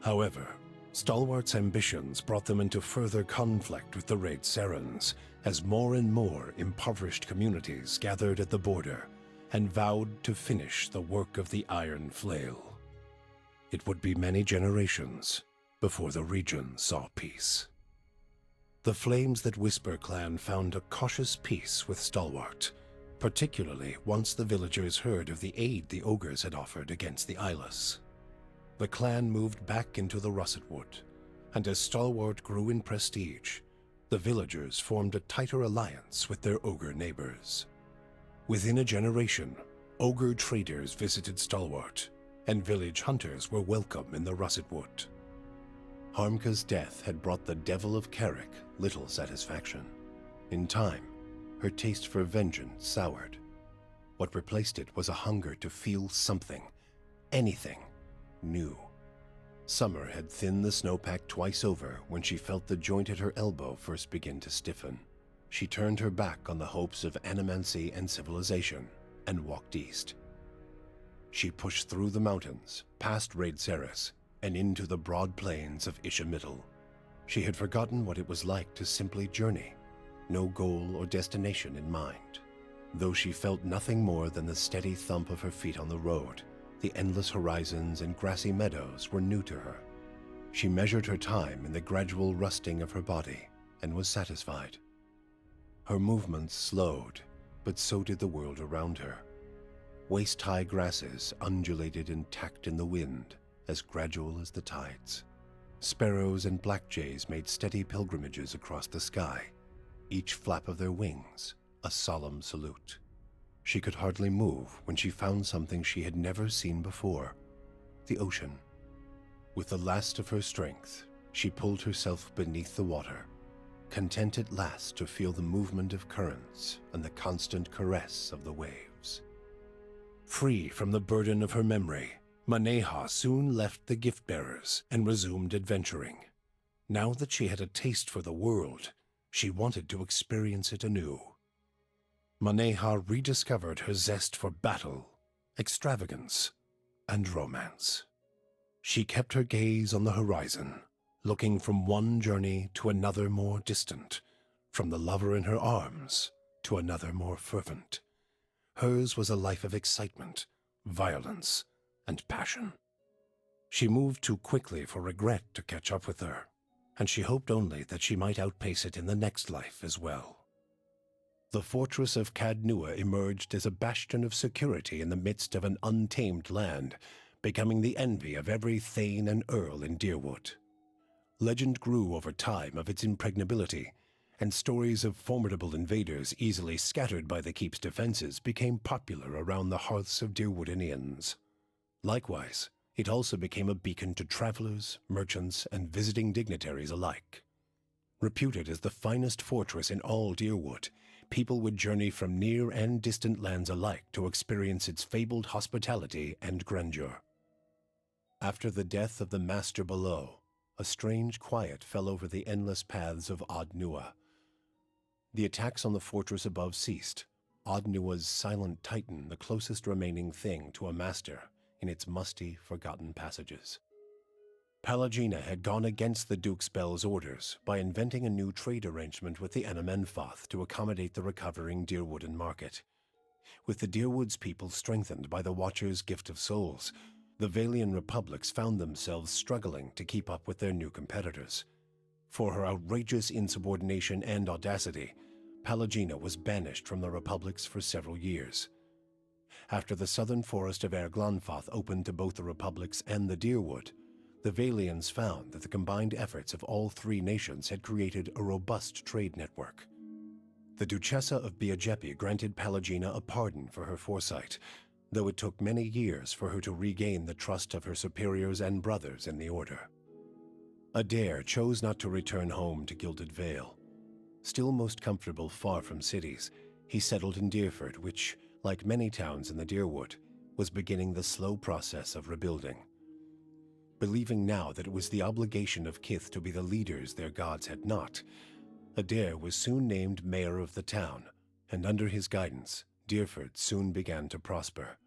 However, Stalwart's ambitions brought them into further conflict with the Raid Serens, as more and more impoverished communities gathered at the border and vowed to finish the work of the Iron Flail. It would be many generations before the region saw peace. The Flames That Whisper clan found a cautious peace with Stalwart, particularly once the villagers heard of the aid the ogres had offered against the Eyeless. The clan moved back into the Russet Wood, and as Stalwart grew in prestige, the villagers formed a tighter alliance with their ogre neighbors. Within a generation, ogre traders visited Stalwart, and village hunters were welcome in the Russet Wood. Harmka's death had brought the Devil of Carrick little satisfaction. In time, her taste for vengeance soured. What replaced it was a hunger to feel something, anything, new. Summer had thinned the snowpack twice over when she felt the joint at her elbow first begin to stiffen. She turned her back on the hopes of animancy and civilization and walked east. She pushed through the mountains, past Raid Ceres, and into the broad plains of Ishamiddle. She had forgotten what it was like to simply journey, no goal or destination in mind. Though she felt nothing more than the steady thump of her feet on the road, the endless horizons and grassy meadows were new to her. She measured her time in the gradual rusting of her body and was satisfied. Her movements slowed, but so did the world around her. Waist-high grasses undulated and tacked in the wind, as gradual as the tides. Sparrows and blackjays made steady pilgrimages across the sky, each flap of their wings a solemn salute. She could hardly move when she found something she had never seen before, the ocean. With the last of her strength, she pulled herself beneath the water, content at last to feel the movement of currents and the constant caress of the waves. Free from the burden of her memory, Maneha soon left the gift-bearers and resumed adventuring. Now that she had a taste for the world, she wanted to experience it anew. Maneha rediscovered her zest for battle, extravagance, and romance. She kept her gaze on the horizon, looking from one journey to another more distant, from the lover in her arms to another more fervent. Hers was a life of excitement, violence, and passion. She moved too quickly for regret to catch up with her, and she hoped only that she might outpace it in the next life as well. The fortress of Cadnua emerged as a bastion of security in the midst of an untamed land, becoming the envy of every thane and earl in Deerwood. Legend grew over time of its impregnability, and stories of formidable invaders easily scattered by the keep's defenses became popular around the hearths of Deerwoodinians. Likewise, it also became a beacon to travelers, merchants, and visiting dignitaries alike. Reputed as the finest fortress in all Deerwood, people would journey from near and distant lands alike to experience its fabled hospitality and grandeur. After the death of the master below, a strange quiet fell over the endless paths of Ad-Nua. The attacks on the fortress above ceased, Ad-Nua's silent titan the closest remaining thing to a master in its musty, forgotten passages. Pallegina had gone against the Duke's Bell's orders by inventing a new trade arrangement with the Anamenfoth to accommodate the recovering Deerwooden market. With the Deerwood's people strengthened by the Watcher's gift of souls, the Valian republics found themselves struggling to keep up with their new competitors. For her outrageous insubordination and audacity, Pallegina was banished from the republics for several years. After the southern forest of Erglanfoth opened to both the republics and the Deerwood, the Valians found that the combined efforts of all three nations had created a robust trade network. The Duchessa of Biajepi granted Pallegina a pardon for her foresight, though it took many years for her to regain the trust of her superiors and brothers in the Order. Adair chose not to return home to Gilded Vale. Still most comfortable far from cities, he settled in Deerford, which, like many towns in the Deerwood, was beginning the slow process of rebuilding. Believing now that it was the obligation of Kith to be the leaders their gods had not, Adair was soon named mayor of the town, and under his guidance, Deerford soon began to prosper.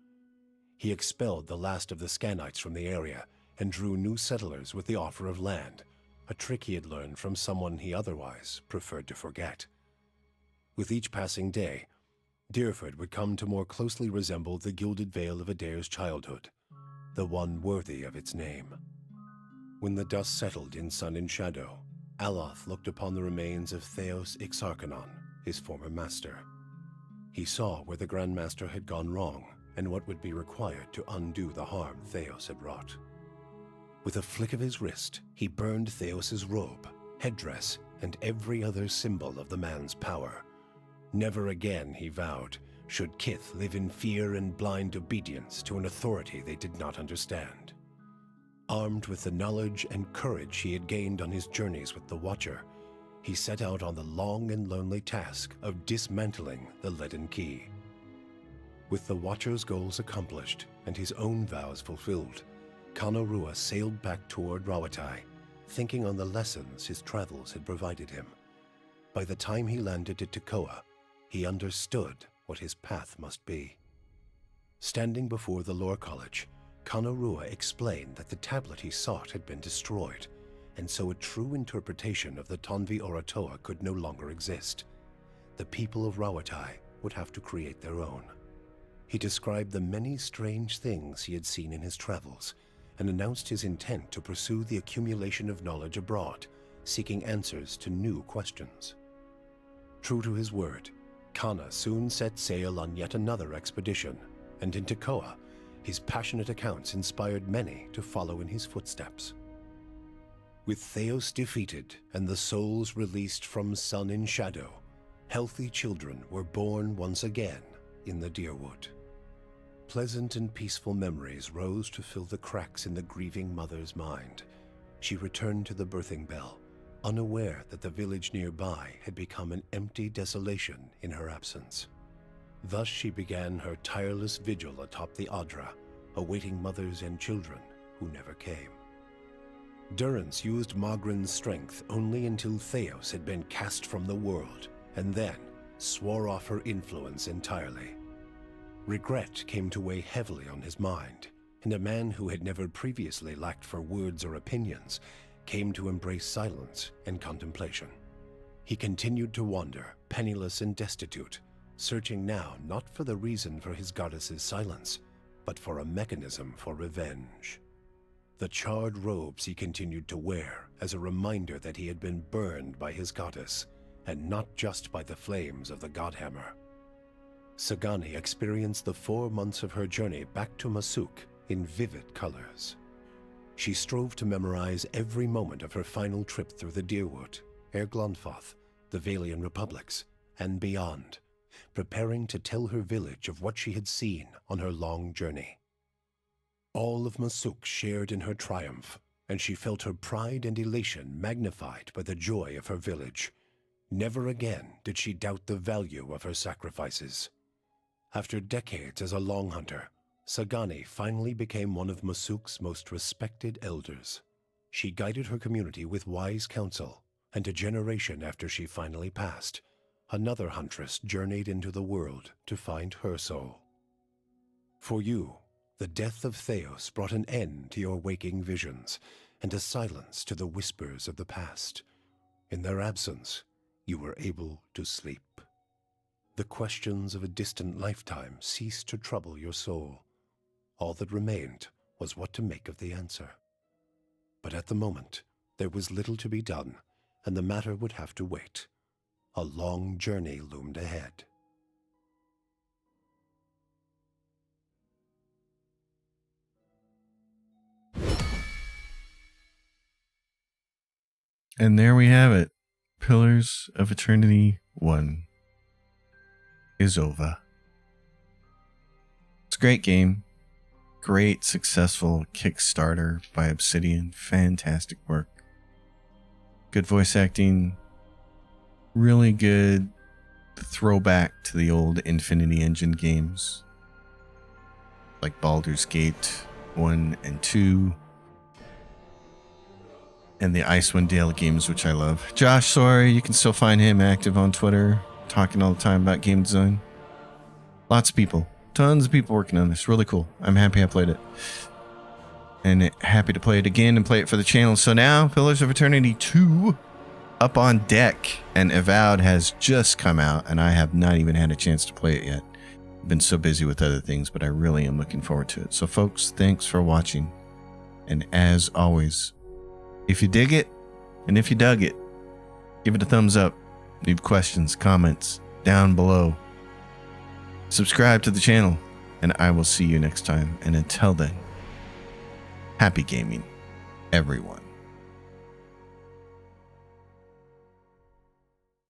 He expelled the last of the Scanites from the area and drew new settlers with the offer of land, a trick he had learned from someone he otherwise preferred to forget. With each passing day, Deerford would come to more closely resemble the Gilded Vale of Adair's childhood, the one worthy of its name. When the dust settled in sun and shadow, Aloth looked upon the remains of Theos Ixarchanon, his former master. He saw where the Grand Master had gone wrong and what would be required to undo the harm Theos had wrought. With a flick of his wrist, he burned Theos's robe, headdress, and every other symbol of the man's power. Never again, he vowed, should Kith live in fear and blind obedience to an authority they did not understand. Armed with the knowledge and courage he had gained on his journeys with the Watcher, he set out on the long and lonely task of dismantling the Leaden Key. With the Watcher's goals accomplished and his own vows fulfilled, Kanarua sailed back toward Rawatai, thinking on the lessons his travels had provided him. By the time he landed at Tekoa, he understood what his path must be. Standing before the Lore College, Kanarua explained that the tablet he sought had been destroyed, and so a true interpretation of the Tonvi Oratoa could no longer exist. The people of Rawatai would have to create their own. He described the many strange things he had seen in his travels, and announced his intent to pursue the accumulation of knowledge abroad, seeking answers to new questions. True to his word, Kana soon set sail on yet another expedition, and in Tekoa, his passionate accounts inspired many to follow in his footsteps. With Theos defeated and the souls released from sun and shadow, healthy children were born once again in the Deerwood. Pleasant and peaceful memories rose to fill the cracks in the grieving mother's mind. She returned to the birthing bell, unaware that the village nearby had become an empty desolation in her absence. Thus she began her tireless vigil atop the Adra, awaiting mothers and children who never came. Durrance used Magrin's strength only until Theos had been cast from the world, and then swore off her influence entirely. Regret came to weigh heavily on his mind, and a man who had never previously lacked for words or opinions came to embrace silence and contemplation. He continued to wander, penniless and destitute, searching now not for the reason for his goddess's silence, but for a mechanism for revenge. The charred robes he continued to wear as a reminder that he had been burned by his goddess, and not just by the flames of the Godhammer. Sagani experienced the 4 months of her journey back to Masuk in vivid colors. She strove to memorize every moment of her final trip through the Deerwood, Glonfoth, the Valian Republics, and beyond, preparing to tell her village of what she had seen on her long journey. All of Masuk shared in her triumph, and she felt her pride and elation magnified by the joy of her village. Never again did she doubt the value of her sacrifices. After decades as a long hunter, Sagani finally became one of Masuk's most respected elders. She guided her community with wise counsel, and a generation after she finally passed, another huntress journeyed into the world to find her soul. For you, the death of Theos brought an end to your waking visions, and a silence to the whispers of the past. In their absence, you were able to sleep. The questions of a distant lifetime ceased to trouble your soul. All that remained was what to make of the answer. But at the moment, there was little to be done, and the matter would have to wait. A long journey loomed ahead. And there we have it. Pillars of Eternity 1 is over. It's a great game. Great, successful Kickstarter by Obsidian. Fantastic work. Good voice acting. Really good throwback to the old Infinity Engine games. Like Baldur's Gate 1 and 2. And the Icewind Dale games, which I love. Josh Sawyer, you can still find him active on Twitter, talking all the time about game design. Lots of people. Tons of people working on this. Really cool. I'm happy I played it. And happy to play it again and play it for the channel. So now, Pillars of Eternity 2 up on deck. And Avowed has just come out, and I have not even had a chance to play it yet. I've been so busy with other things, but I really am looking forward to it. So folks, thanks for watching. And as always, if you dig it, and if you dug it, give it a thumbs up. Leave questions, comments down below. Subscribe to the channel, and I will see you next time. And until then, happy gaming, everyone.